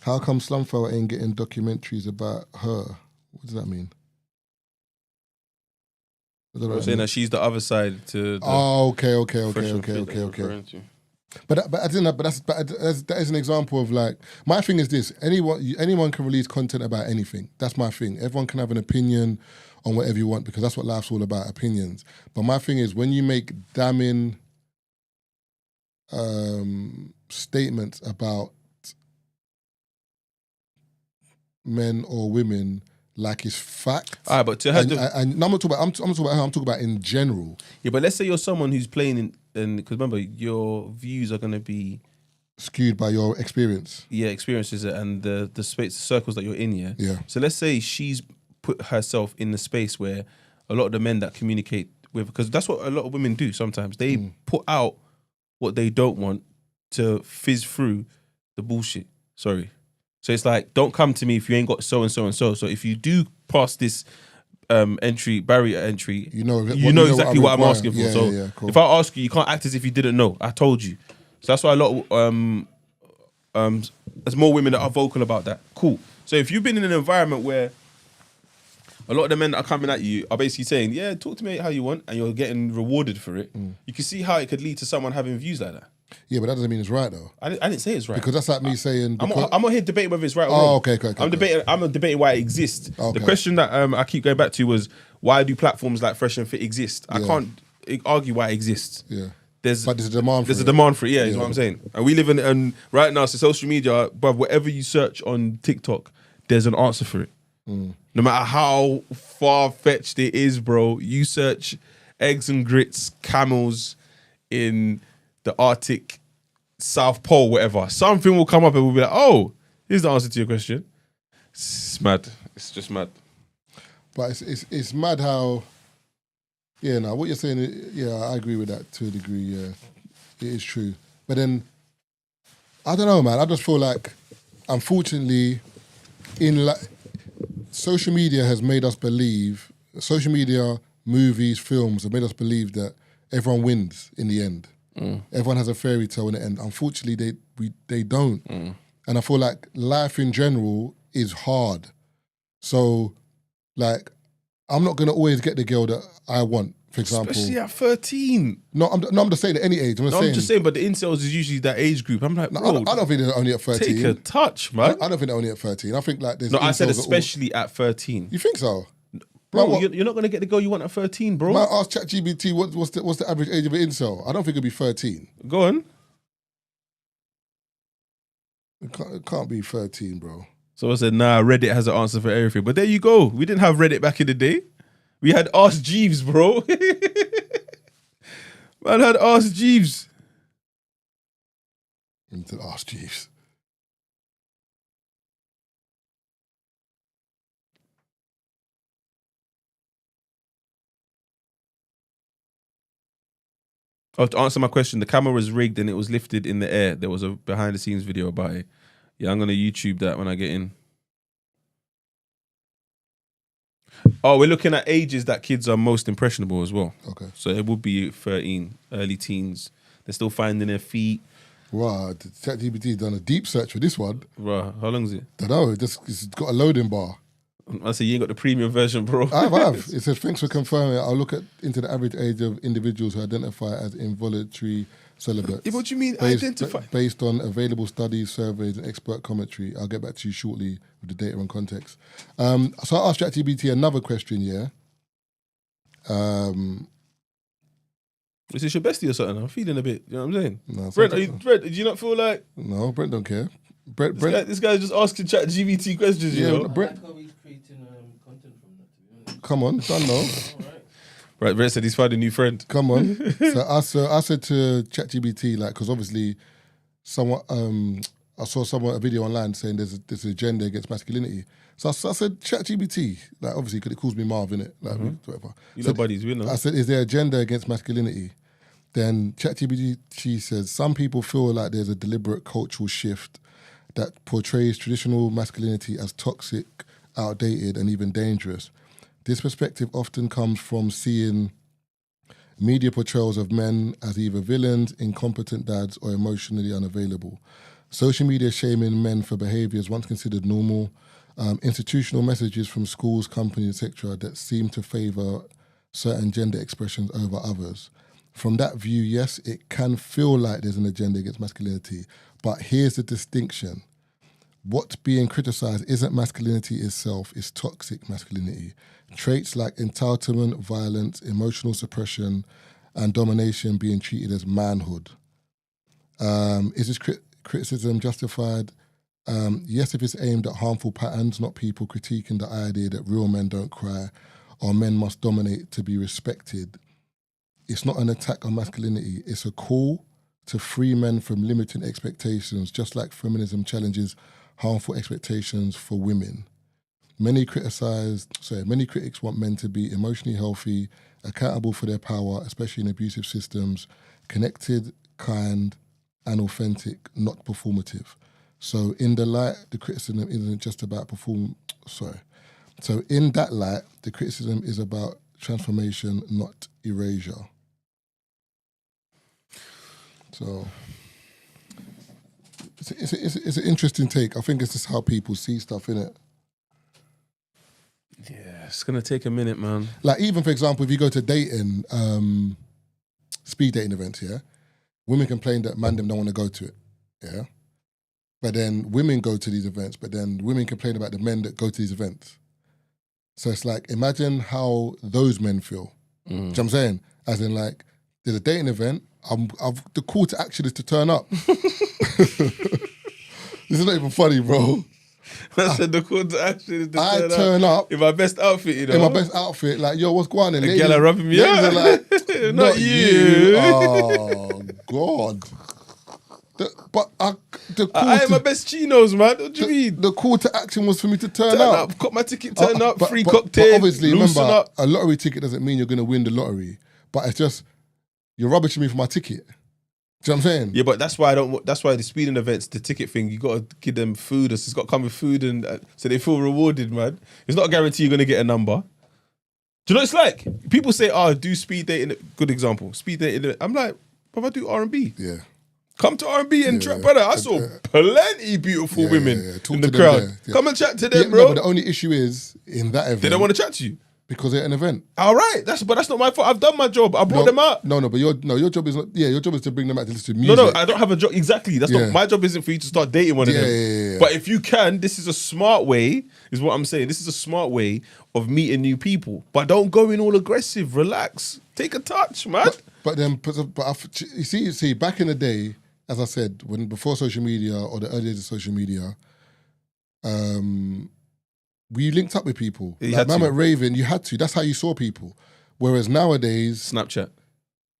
How come Slumfella ain't getting documentaries about her? What does that mean? I'm saying that she's the other side to. Okay. But that is an example of like, my thing is this: anyone can release content about anything. That's my thing. Everyone can have an opinion on whatever you want, because that's what life's all about, opinions. But my thing is, when you make damning statements about men or women like it's fact. All right, but to her, I'm not talking about her. I'm talking about in general. Yeah, but let's say you're someone who's playing in, because remember, your views are going to be skewed by your experience. Yeah, experiences and the space, the circles that you're in. Yeah. So let's say she's put herself in the space where a lot of the men that communicate with, because that's what a lot of women do sometimes. They put out what they don't want to fizz through the bullshit. Sorry. So it's like, don't come to me if you ain't got so and so and so. So if you do pass this barrier entry, you know exactly what I'm asking for. Cool. If I ask you, you can't act as if you didn't know. I told you. So that's why a lot of there's more women that are vocal about that. Cool. So if you've been in an environment where a lot of the men that are coming at you are basically saying, yeah, talk to me how you want, and you're getting rewarded for it, you can see how it could lead to someone having views like that. Yeah, but that doesn't mean it's right though. I didn't say it's right. Because that's like me saying... I'm not here debating whether it's right or wrong. Okay. I'm debating why it exists. Okay. The question that I keep going back to was, why do platforms like Fresh and Fit exist? I can't argue why it exists. Yeah. But there's a demand for it. There's a demand for it, is what I'm saying. And we live in, and right now, so social media, but whatever you search on TikTok, there's an answer for it. No matter how far-fetched it is, bro, you search eggs and grits, camels in the Arctic, South Pole, whatever. Something will come up and we'll be like, oh, here's the answer to your question. It's mad. It's just mad. But it's mad how. Yeah, no, what you're saying. Yeah, I agree with that to a degree. Yeah, it is true. But then, I don't know, man. I just feel like, unfortunately, social media has made us believe. Social media, movies, films have made us believe that everyone wins in the end. Everyone has a fairy tale in the end. Unfortunately, they don't. And I feel like life in general is hard. So, like, I'm not going to always get the girl that I want, for example. Especially at 13. No, I'm just saying at any age. I'm just saying, but the incels is usually that age group. I'm like, no, bro, I don't think they're only at 13. take a touch, man. I don't think they're only at 13. I think like there's. No, I said especially at 13. You think so? Bro, you're not going to get the girl you want at 13, bro. I asked ChatGPT what's the average age of an incel. I don't think it'd be 13. Go on. It can't be 13, bro. So I said, nah, Reddit has an answer for everything. But there you go. We didn't have Reddit back in the day. We had Ask Jeeves, bro. Man had Ask Jeeves. Into Ask Jeeves. Oh, to answer my question, the camera was rigged and it was lifted in the air. There was a behind the scenes video about it. Yeah, I'm going to YouTube that when I get in. Oh, we're looking at ages that kids are most impressionable as well. Okay. So it would be 13, early teens. They're still finding their feet. Wow, ChatGPT done a deep search for this one. Right, how long is it? Don't know, it's got a loading bar. I say you ain't got the premium version, bro. I have. It says, thanks for confirming. I'll look into the average age of individuals who identify as involuntary celibates. Yeah, what do you mean identify? Based on available studies, surveys, and expert commentary. I'll get back to you shortly with the data and context. So I asked ChatGPT another question, yeah. Is this your bestie or something? I'm feeling a bit, you know what I'm saying? No, Brent, do you not feel like... No, Brent don't care. This guy's just asking ChatGPT questions, you know? Brent... creating content from that, to be honest. Come on, don't know. Right, Brent said he's found a new friend. Come on. So I said to ChatGPT, like, because obviously I saw a video online saying there's an agenda against masculinity. So I said, ChatGPT, like, obviously, because it calls me Marv, innit? Like, whatever. You know buddies, we know. I said, is there agenda against masculinity? Then ChatGPT says, some people feel like there's a deliberate cultural shift that portrays traditional masculinity as toxic, outdated, and even dangerous. This perspective often comes from seeing media portrayals of men as either villains, incompetent dads, or emotionally unavailable. Social media shaming men for behaviours once considered normal. Institutional messages from schools, companies, etc. that seem to favour certain gender expressions over others. From that view, yes, it can feel like there's an agenda against masculinity, but here's the distinction. What's being criticised isn't masculinity itself, it's toxic masculinity. Traits like entitlement, violence, emotional suppression, and domination being treated as manhood. Is this criticism justified? Yes, if it's aimed at harmful patterns, not people critiquing the idea that real men don't cry or men must dominate to be respected. It's not an attack on masculinity. It's a call to free men from limiting expectations, just like feminism challenges harmful expectations for women. Many critics want men to be emotionally healthy, accountable for their power, especially in abusive systems, connected, kind, and authentic, not performative. So in the light, the criticism isn't just about So in that light, the criticism is about transformation, not erasure. So it's an interesting take. I think it's just how people see stuff, innit? Yeah, it's going to take a minute, man. Like, even, for example, if you go to dating, speed dating events, yeah, women complain that man them don't want to go to it, yeah? But then women go to these events, but then women complain about the men that go to these events. So it's like, imagine how those men feel. Do you know what I'm saying? As in, like, there's a dating event, the call to action is to turn up. This is not even funny, bro. I said the call to action is to turn up in my best outfit, you know. In my best outfit, like, yo, what's going on? The gal are rubbing me out. Are like, not you. Oh, God. But I am my best chinos, man. What do you mean? The call to action was for me to turn Turn up. up, got my ticket, turn up, free But cocktail. obviously, loosen remember, up. a lottery ticket doesn't mean you're going to win the lottery. But it's just, you're rubbishing me for my ticket. Do you know what I'm saying? Yeah, but that's why I don't. That's why the speeding events, the ticket thing, you got to give them food. It's got to come with food, and so they feel rewarded, man. It's not a guarantee you're gonna get a number. Do you know what it's like? People say, "Oh, do speed dating." Good example, speed dating. I'm like, but I do R&B. Yeah. Come to R&B and trap, brother. I saw plenty beautiful women Talk in to the them crowd. there. Yeah. Come and chat to them, Yeah, bro. no, but the only issue is in that event They don't want to chat to you. because they're at an event. All right, that's not my fault. I've done my job. I brought them out. No, but your job is not. Yeah, your job is to bring them out to listen to music. No, I don't have a job. Exactly. That's Yeah. not my job. Isn't for you to start dating one of them. Yeah. But if you can, this is a smart way. Is what I'm saying. This is a smart way of meeting new people. But don't go in all aggressive. Relax. Take a touch, man. You see, back in the day, as I said, before social media or the early days of social media, we linked up with people. You Like had man to. at Raven, you had to. That's how you saw people. Whereas nowadays, Snapchat.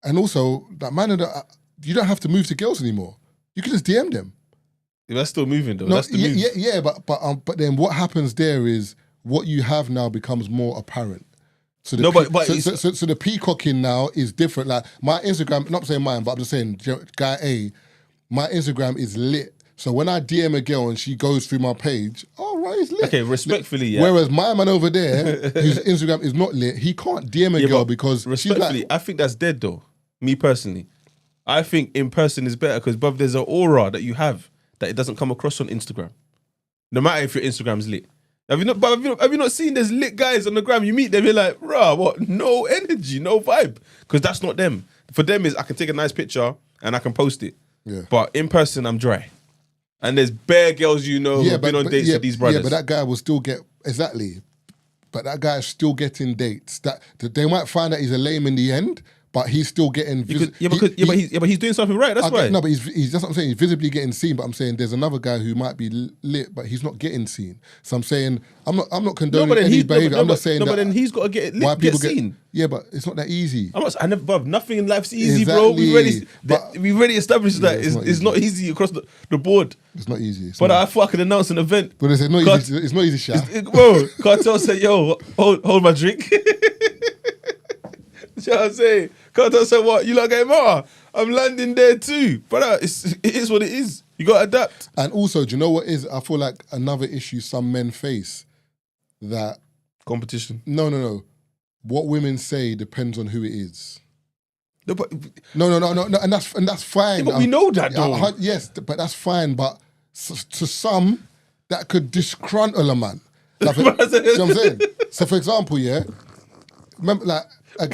and also that man, you don't have to move to girls anymore. You can just DM them. Yeah, that's still moving though. No, That's the move. yeah, but then what happens there is what you have now becomes more apparent. So the so the peacocking now is different. Like my Instagram, not saying mine, but I'm just saying guy A, my Instagram is lit. So when I DM a girl and she goes through my page, oh right, it's lit. Okay, respectfully, yeah. Whereas my man over there, whose Instagram is not lit, he can't DM a girl but because she's respectfully, like, I think that's dead though. Me personally, I think in person is better because, bruv, there's an aura that you have that it doesn't come across on Instagram. No matter if your Instagram's lit. Have you not seen there's lit guys on the gram? You meet them, you're like, rah, what? No energy, no vibe. Because that's not them. For them is I can take a nice picture and I can post it. Yeah. But in person, I'm dry. And there's bare girls who've been on dates with these brothers. Yeah, but that guy will still get, exactly. But that guy is still getting dates. That they might find that he's a lame in the end, but he's still getting. But he's doing something right. That's why. No, but he's that's what I'm saying. He's visibly getting seen. But I'm saying there's another guy who might be lit, but he's not getting seen. So I'm saying I'm not condoning any behavior. I'm just saying but then he's got to get lit, get seen. Yeah, but it's not that easy. Bruv, nothing in life's easy, Exactly. bro. We've already established that it's not easy across the board. It's not easy. But I thought I could announce an event. But it's not easy. It's not easy, Sha. Bro, Cartel said, yo, hold my drink. You know what I'm saying? Cartel said, what? You lot getting more? I'm landing there too. But it is what it is. You got to adapt. And also, do you know what is? I feel like another issue some men face that... Competition. No. What women say depends on who it is. No, but, No, and that's fine. yeah, but we know that though. Yes, but that's fine. But to some, that could disgruntle a man. Like, you know what I'm saying? So, for example, remember, like a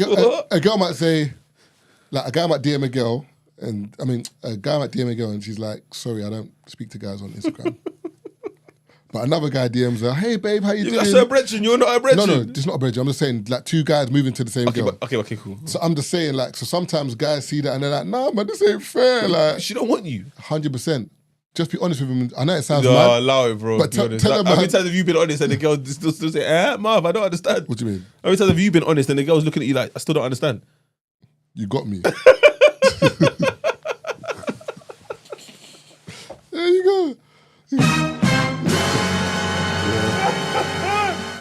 girl might say, like a guy might DM a girl, and a guy might DM a girl, and she's like, "Sorry, I don't speak to guys on Instagram." But another guy DMs her, "Hey babe, how you doing?" That's a brethren. You're not a brethren. No, it's not a brethren. I'm just saying, like two guys moving to the same girl. Okay, cool. So I'm just saying, like, so sometimes guys see that and they're like, "Nah, man, this ain't fair." Like, She don't want you. 100%. Just be honest with him. I know it sounds No, mad. allow it, bro. But Be honest. tell them, How many man. times have you been honest and the girl still say, Marv, I don't understand. What do you mean? How many times have you been honest and the girl's looking at you like, I still don't understand? You got me. There you go.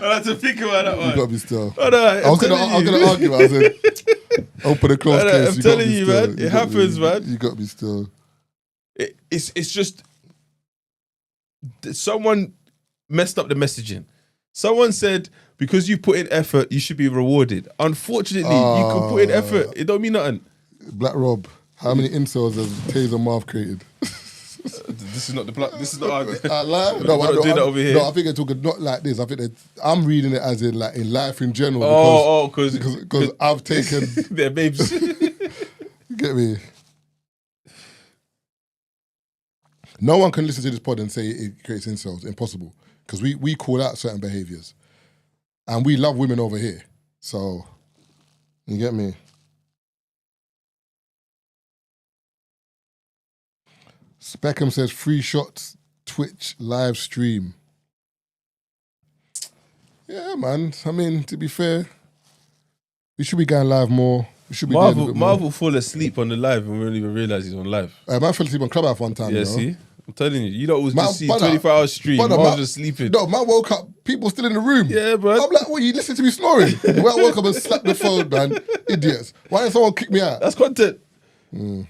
I had to think about that one. You got me still. Oh, no, I was gonna argue. I said, open a close case. I'm telling you, man. It happens, man. You got me still. It's just someone messed up the messaging. Someone said because you put in effort, you should be rewarded. Unfortunately, you can put in effort. It don't mean nothing. Black Rob, how many incels has Tazer Marv created? This is not the plot. This is not our. I lie. We're not doing that over here. No, I think they're talking not like this. I think I'm reading it as in like in life in general. Because I've taken. They're babes. You get me? No one can listen to this pod and say it creates incels. Impossible. Because we call out certain behaviours. And we love women over here. So, you get me? Speckham says, free shots, Twitch live stream. Yeah, man. I mean, to be fair, we should be going live more. We should be doing a bit more. Marvel fall asleep on the live and we don't even realise he's on live. Man fell asleep on Clubhouse one time, Yeah, you know? see? I'm telling you, you don't always Man, just see brother, 24 hours stream. brother, I was man- just sleeping. No, man woke up, people still in the room. Yeah, bro. I'm like, what, you listen to me snoring? When I woke up and slapped the phone, man. Idiots. Why didn't someone kick me out? That's content.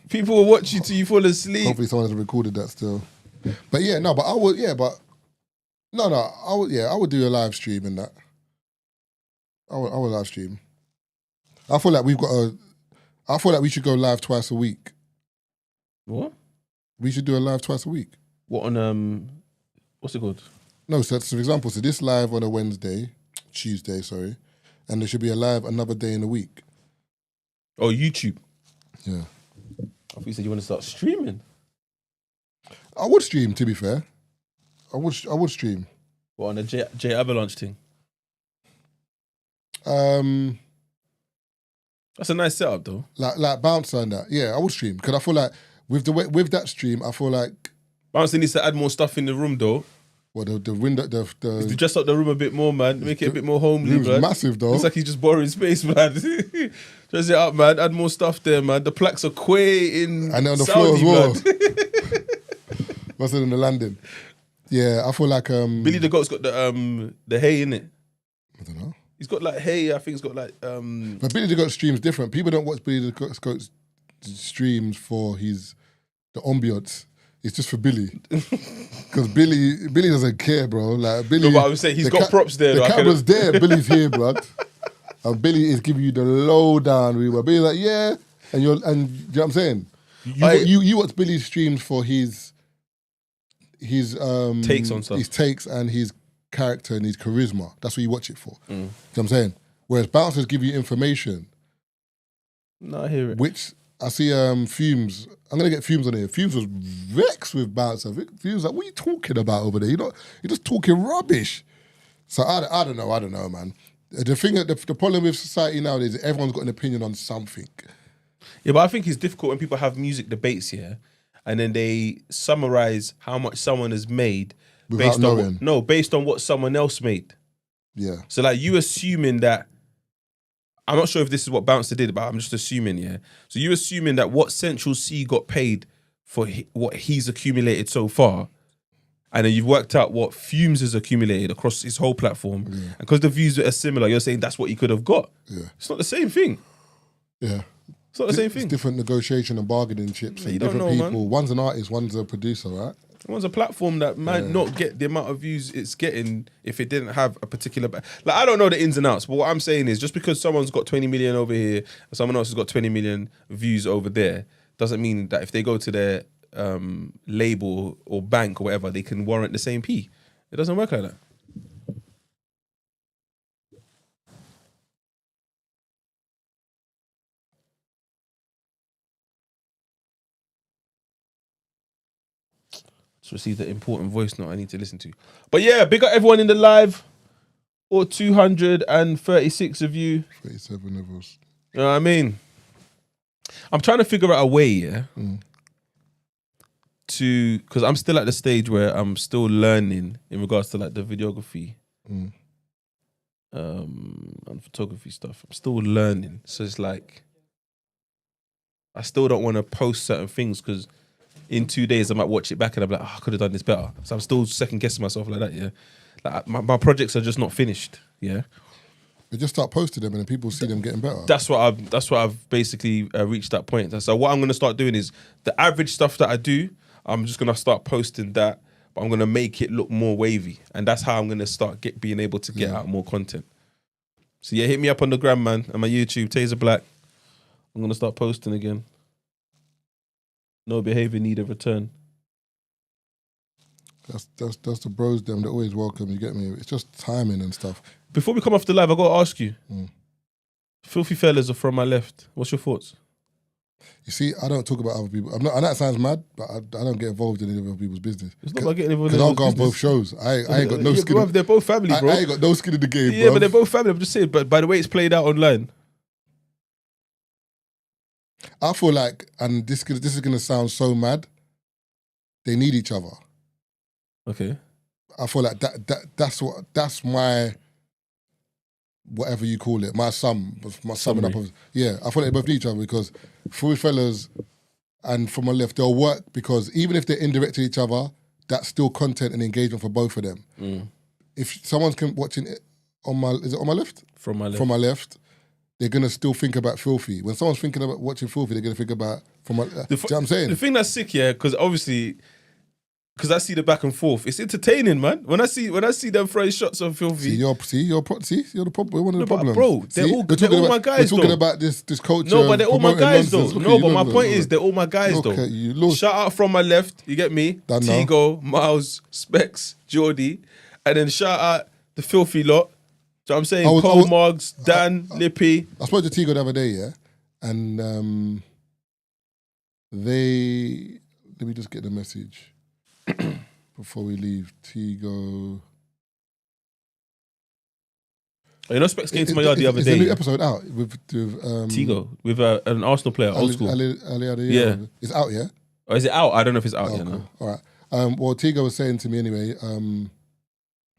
People will watch you till you fall asleep. Hopefully someone has recorded that still. But yeah, no, but I would, yeah, but no, I would do a live stream and that. I would live stream. I feel like I feel like we should go live twice a week. What? We should do a live twice a week. What on what's it called? No, so for example, so this live on a Tuesday, sorry, and there should be a live another day in the week. Oh, YouTube. Yeah. I thought you said you want to start streaming. I would stream, to be fair. I would stream. What, on the J Avalanche thing? That's a nice setup though. Like Bouncer and that. Yeah, I would stream. Because I feel like with that stream, I feel like Bouncer needs to add more stuff in the room though. well the window To dress up the room a bit more, man. Make it a bit more homely, room's man. massive though. Looks like he's just borrowing space, man. Dress it up, man. Add more stuff there, man. The plaques are quay in And then on the Saudi, floor as well. blood. What's it in the landing? Yeah, I feel like Billy the Goat's got the hay in it. I don't know. He's got like hay. I think he's got like But Billy the Goat streams different. People don't watch Billy the Goat streams for the ambiance. It's just for Billy. Because Billy doesn't care, bro. Like Billy. No, but I would say he's got props there. The though. camera's there. Billy's here, bro. And Billy is giving you the lowdown. Billy's like, yeah, and you know what I'm saying. You watch Billy's streams for his takes on stuff. his takes and his character and his charisma. That's what you watch it for. You know what I'm saying? Whereas bouncers give you information. No, I hear it. Which I see Fumes. I'm gonna get Fumes on here. Fumes was vexed with bouncer. Fumes like, what are you talking about over there? You're just talking rubbish. So I don't know, man. The problem with society nowadays is everyone's got an opinion on something. Yeah, but I think it's difficult when people have music debates here, and then they summarize how much someone has made Without knowing. based on what someone else made. Yeah. So like you assuming that, I'm not sure if this is what Bouncer did, but I'm just assuming, yeah. So you assuming that what Central C got paid for what he's accumulated so far, and then you've worked out what Fumes has accumulated across his whole platform, and because the views are similar, you're saying that's what he could have got. Yeah. It's not the same thing. Yeah. It's not the same It's thing. different negotiation and bargaining chips. You And don't different know, people. man. One's an artist, one's a producer, right? One's a platform that might not get the amount of views it's getting if it didn't have a particular... Like, I don't know the ins and outs, but what I'm saying is just because someone's got 20 million over here and someone else has got 20 million views over there, doesn't mean that if they go to their label or bank or whatever, they can warrant the same P. It doesn't work like that. Just received an important voice note I need to listen to. But yeah, big up everyone in the live. Or 236 of you. 37 of us. You know what I mean? I'm trying to figure out a way, yeah, because I'm still at the stage where I'm still learning in regards to like the videography and photography stuff. I'm still learning. So it's like, I still don't want to post certain things because in 2 days I might watch it back and I'm like, oh, I could have done this better. So I'm still second guessing myself like that, yeah. Like my projects are just not finished, yeah. But just start posting them and then people see them getting better. That's what I've basically reached that point. So what I'm gonna start doing is the average stuff that I do, I'm just gonna start posting that, but I'm gonna make it look more wavy, and that's how I'm gonna start being able to get out more content. So yeah, hit me up on the gram, man, and my YouTube, Tazer Black. I'm gonna start posting again. No behavior need a return. That's the bros them that always welcome, you get me? It's just timing and stuff. Before we come off the live, I gotta ask you. Filthy fellas are from my left. What's your thoughts? You see, I don't talk about other people. I'm not, and that sounds mad, but I don't get involved in any other people's business. It's not about getting involved in Because I'll go on business. both shows. I ain't got no Yeah, skin. bro, they're both family, bro. I ain't got no skin in the game, Yeah, bro. but they're both family. I'm just saying, but by the way it's played out online. I feel like, and this is gonna sound so mad, they need each other. Okay. I feel like that's my, whatever you call it, my summing up of, yeah, I feel like they both need each other because Fully Fellas and From My Left, they'll work because even if they're indirect to each other, that's still content and engagement for both of them. If someone's watching it on my left? From my left. From my left, they're gonna still think about Filthy. When someone's thinking about watching Filthy, they're gonna think about from my. Do you know what I'm saying? The thing that's sick, yeah, because obviously. Because I see the back and forth, it's entertaining, man. When I see them throwing shots on Filthy, you're the problem. We're one of the problems, bro. They're all my guys. We're talking about this culture. No, but they're all my guys, though. No, but my point is, they're all my guys, look though. at you, look. Shout out from my left, you get me? Tigo, Miles, Specs, Geordie, and then shout out the Filthy lot. So I'm saying Cole Moggs, Dan, Lippy. I spoke to Tigo the other day, yeah, and they. Let me just get the message. Before we leave, Tigo. Oh, you know, Specs came to my yard the other day. Is the new episode out with Tigo with an Arsenal player, old school. Yeah, it's out, yeah. Or is it out? I don't know if it's out yet. Cool. No. All right. Well, Tigo was saying to me anyway.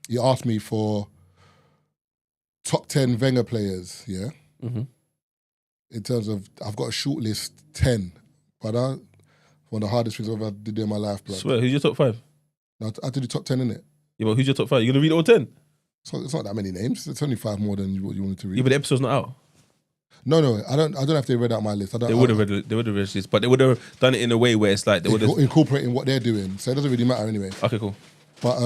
He asked me for top 10 Wenger players. Yeah. Mm-hmm. In terms of, I've got a short list 10, but one of the hardest things I've ever did in my life, bro. Swear, who's your top 5? No, I had to do top 10, innit? Yeah, but who's your top 5? You gonna read all 10? So it's not that many names. It's only 5 more than what you wanted to read. Yeah, but the episode's not out. No, I don't know if they read out my list. They would have read this, but they would have done it in a way where it's like they would have incorporating what they're doing. So it doesn't really matter anyway. Okay, cool. But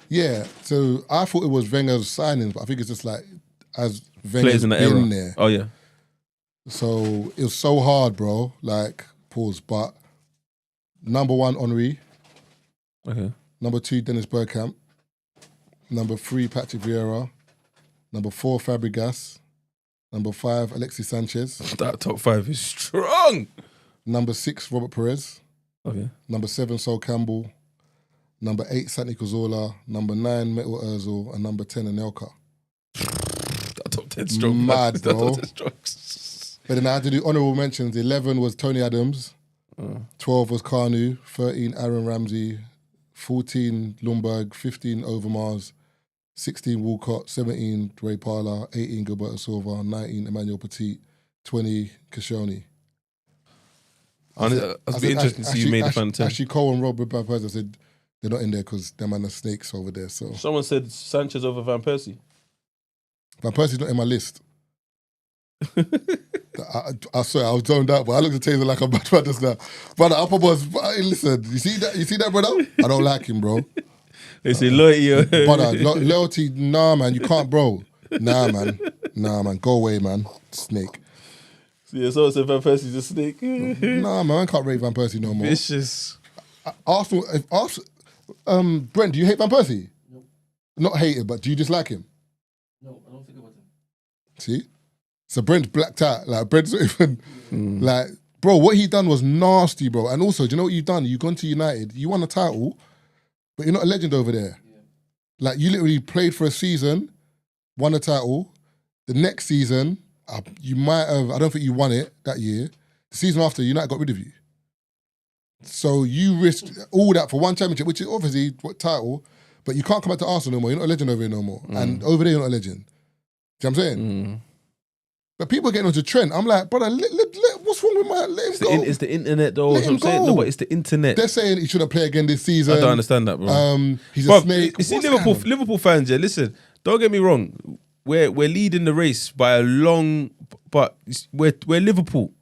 yeah. So I thought it was Wenger's signings, but I think it's just like as Wenger's been there. Oh yeah. So it was so hard, bro. Like pause. But number 1, Henry. Okay. Number 2, Dennis Bergkamp. Number 3, Patrick Vieira. Number 4, Fabregas. Number 5, Alexis Sanchez. That top 5 is strong. Number 6, Robert Perez. Okay. Number 7, Sol Campbell. Number 8, Santi Cazorla. Number 9, Mesut Ozil. And number 10, Anelka. That top 10 strong. Mad, bro. That top 10 strong. But then I had to do honourable mentions. 11 was Tony Adams. 12 was Kanu. 13, Aaron Ramsey. 14, Lundberg. 15, Overmars. 16, Walcott. 17, Ray Parler. 18, Gilberto Silva. 19, Emmanuel Petit. 20, Koscielny. It's be interesting to see you made the fan 10. Actually, Cole and Rob with Van Persie said they're not in there because them man are snakes over there. So someone said Sanchez over Van Persie. Van Persie's not in my list. I swear I was zoned out, but I looked at Tazer like I'm bad man just now. Brother, upper boss, listen, you see that, brother? I don't like him, bro. They say loyalty. Brother, loyalty, nah, man, you can't, bro. Nah, man, go away, man. Snake. Yeah, someone said Van Persie's a snake. Nah, man, I can't rate Van Persie no more. Vicious. Arsenal, Brent, do you hate Van Persie? No. Not hate him, but do you dislike him? No, I don't think about him. See? So Brent's blacked out. Like, Brent's not even, like, bro, what he done was nasty, bro. And also, do you know what you've done? You've gone to United, you won a title, but you're not a legend over there. Yeah. Like, you literally played for a season, won a title. The next season, you might have, I don't think you won it that year. The season after, United got rid of you. So you risked all that for one championship, which is obviously what title, but you can't come back to Arsenal no more. You're not a legend over here no more. And over there, you're not a legend. Do you know what I'm saying? But people are getting onto Trent. I'm like, brother, what's wrong with my... Let him go. It's the internet, though. Let him I'm saying, go. no, but it's the internet. They're saying he shouldn't play again this season. I don't understand that, bro. He's Bro, a snake. You see, What's going on? Liverpool fans, yeah, listen, don't get me wrong. We're leading the race by a long... But we're Liverpool.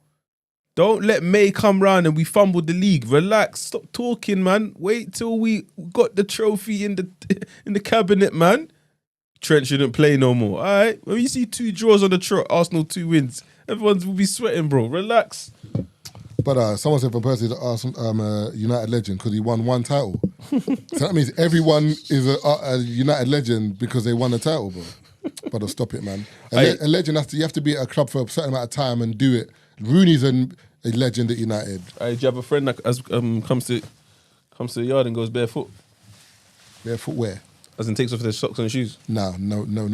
Don't let May come round and we fumbled the league. Relax. Stop talking, man. Wait till we got the trophy in the cabinet, man. Trent shouldn't play no more. All right? When you see 2 draws on the trot, Arsenal 2 wins, everyone will be sweating, bro. Relax. But someone said Van Persie is a United legend because he won 1 title. So that means everyone is a United legend because they won a title, bro. But stop it, man. A legend you have to be at a club for a certain amount of time and do it. Rooney's a legend at United. Do you have a friend that comes to the yard and goes barefoot? Barefoot where? As in takes off their socks and shoes? No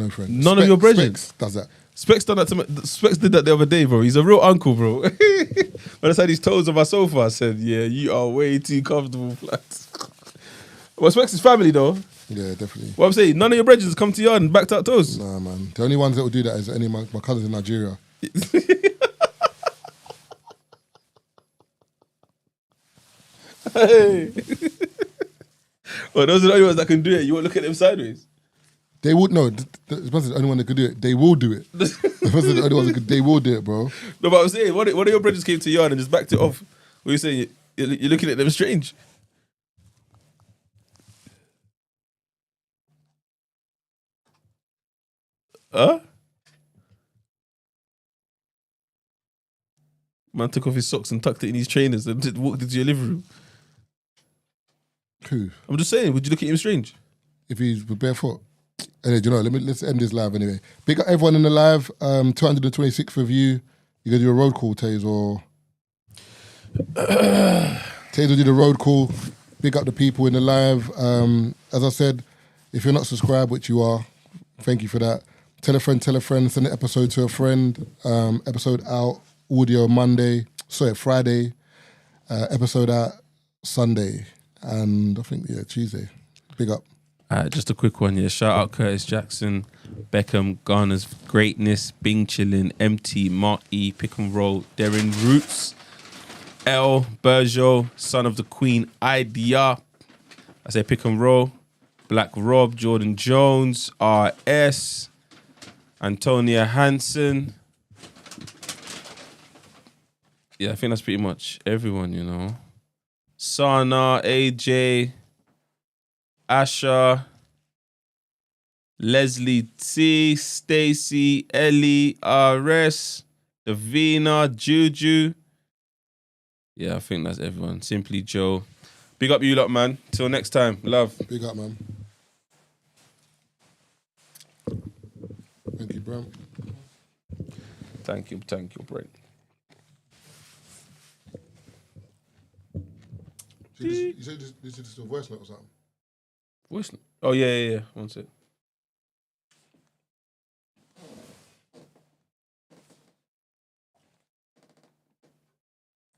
friend. None of your brethren? Specs does that. Specs done that to me. Specs did that the other day, bro. He's a real uncle, bro. When I said his toes on my sofa, I said, yeah, you are way too comfortable, flats. Well, Specs is family, though. Yeah, definitely. What I'm saying, none of your brethren come to yard and backed out toes. Nah, man. The only ones that will do that is any of my cousins in Nigeria. Hey. Well, those are the only ones that can do it. You won't look at them sideways. They would no. The only one that could do it. They will do it. The only ones that could. They will do it, bro. No, but I'm saying, what of your brothers came to yard and just backed it off? What are you saying? You're looking at them strange. Huh? Man took off his socks and tucked it in his trainers and walked into your living room. Who? I'm just saying, would you look at him strange? If he's barefoot. Anyway, do you know? Let's end this live anyway. Big up everyone in the live. 226th review. You gonna do a road call, Taze, or Taze will do the road call. Big up the people in the live. As I said, if you're not subscribed, which you are, thank you for that. Tell a friend, send the episode to a friend. Episode out, audio Friday. Episode out Sunday. And I think, Tuesday. Big up. Just a quick one, yeah. Shout out Curtis Jackson, Beckham, Ghana's Greatness, Bing Chillin, MT, Mark E, Pick and Roll, Darren Roots, L, Bergeau, Son of the Queen, Idea. I say Pick and Roll, Black Rob, Jordan Jones, RS, Antonia Hansen. Yeah, I think that's pretty much everyone, you know. Sana, AJ, Asha, Leslie T, Stacy, Ellie, RS, Davina, Juju. Yeah, I think that's everyone. Simply Joe. Big up you lot, man. Till next time. Love. Big up, man. Thank you, bro. Thank you, Brent. You said this is a voice note or something? Voice note? Oh, yeah. One sec.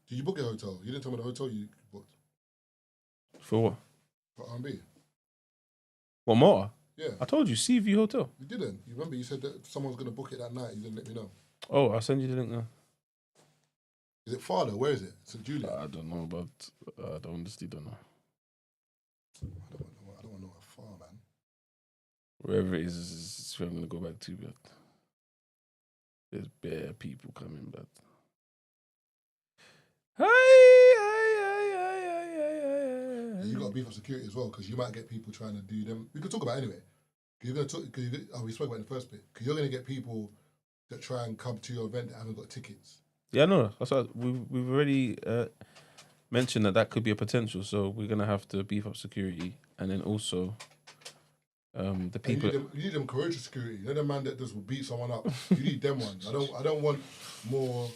Did you book a hotel? You didn't tell me the hotel you booked. For what? For R&B. What more? Yeah. I told you, CV Hotel. You didn't. You remember you said that someone's going to book it that night. You didn't let me know. Oh, I'll send you the link now. Is it far though? Where is it? St. Julian? I don't know, but I honestly don't know. I don't want to know how far, man. Wherever it is where I'm going to go back to, but there's bare people coming, but... You got to beef up security as well, because you might get people trying to do them. We could talk about it anyway. You're going to talk, we spoke about it in the first bit. Because you're going to get people that try and come to your event that haven't got tickets. Yeah, no, that's what we've already mentioned that could be a potential. So we're gonna have to beef up security, and then also the people. You need them courageous security. You're the man that just will beat someone up. You need them ones. I don't want more.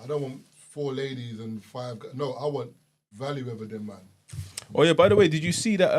I don't want 4 ladies and 5. No, I want value over them, man. Oh yeah. By the way, did you see that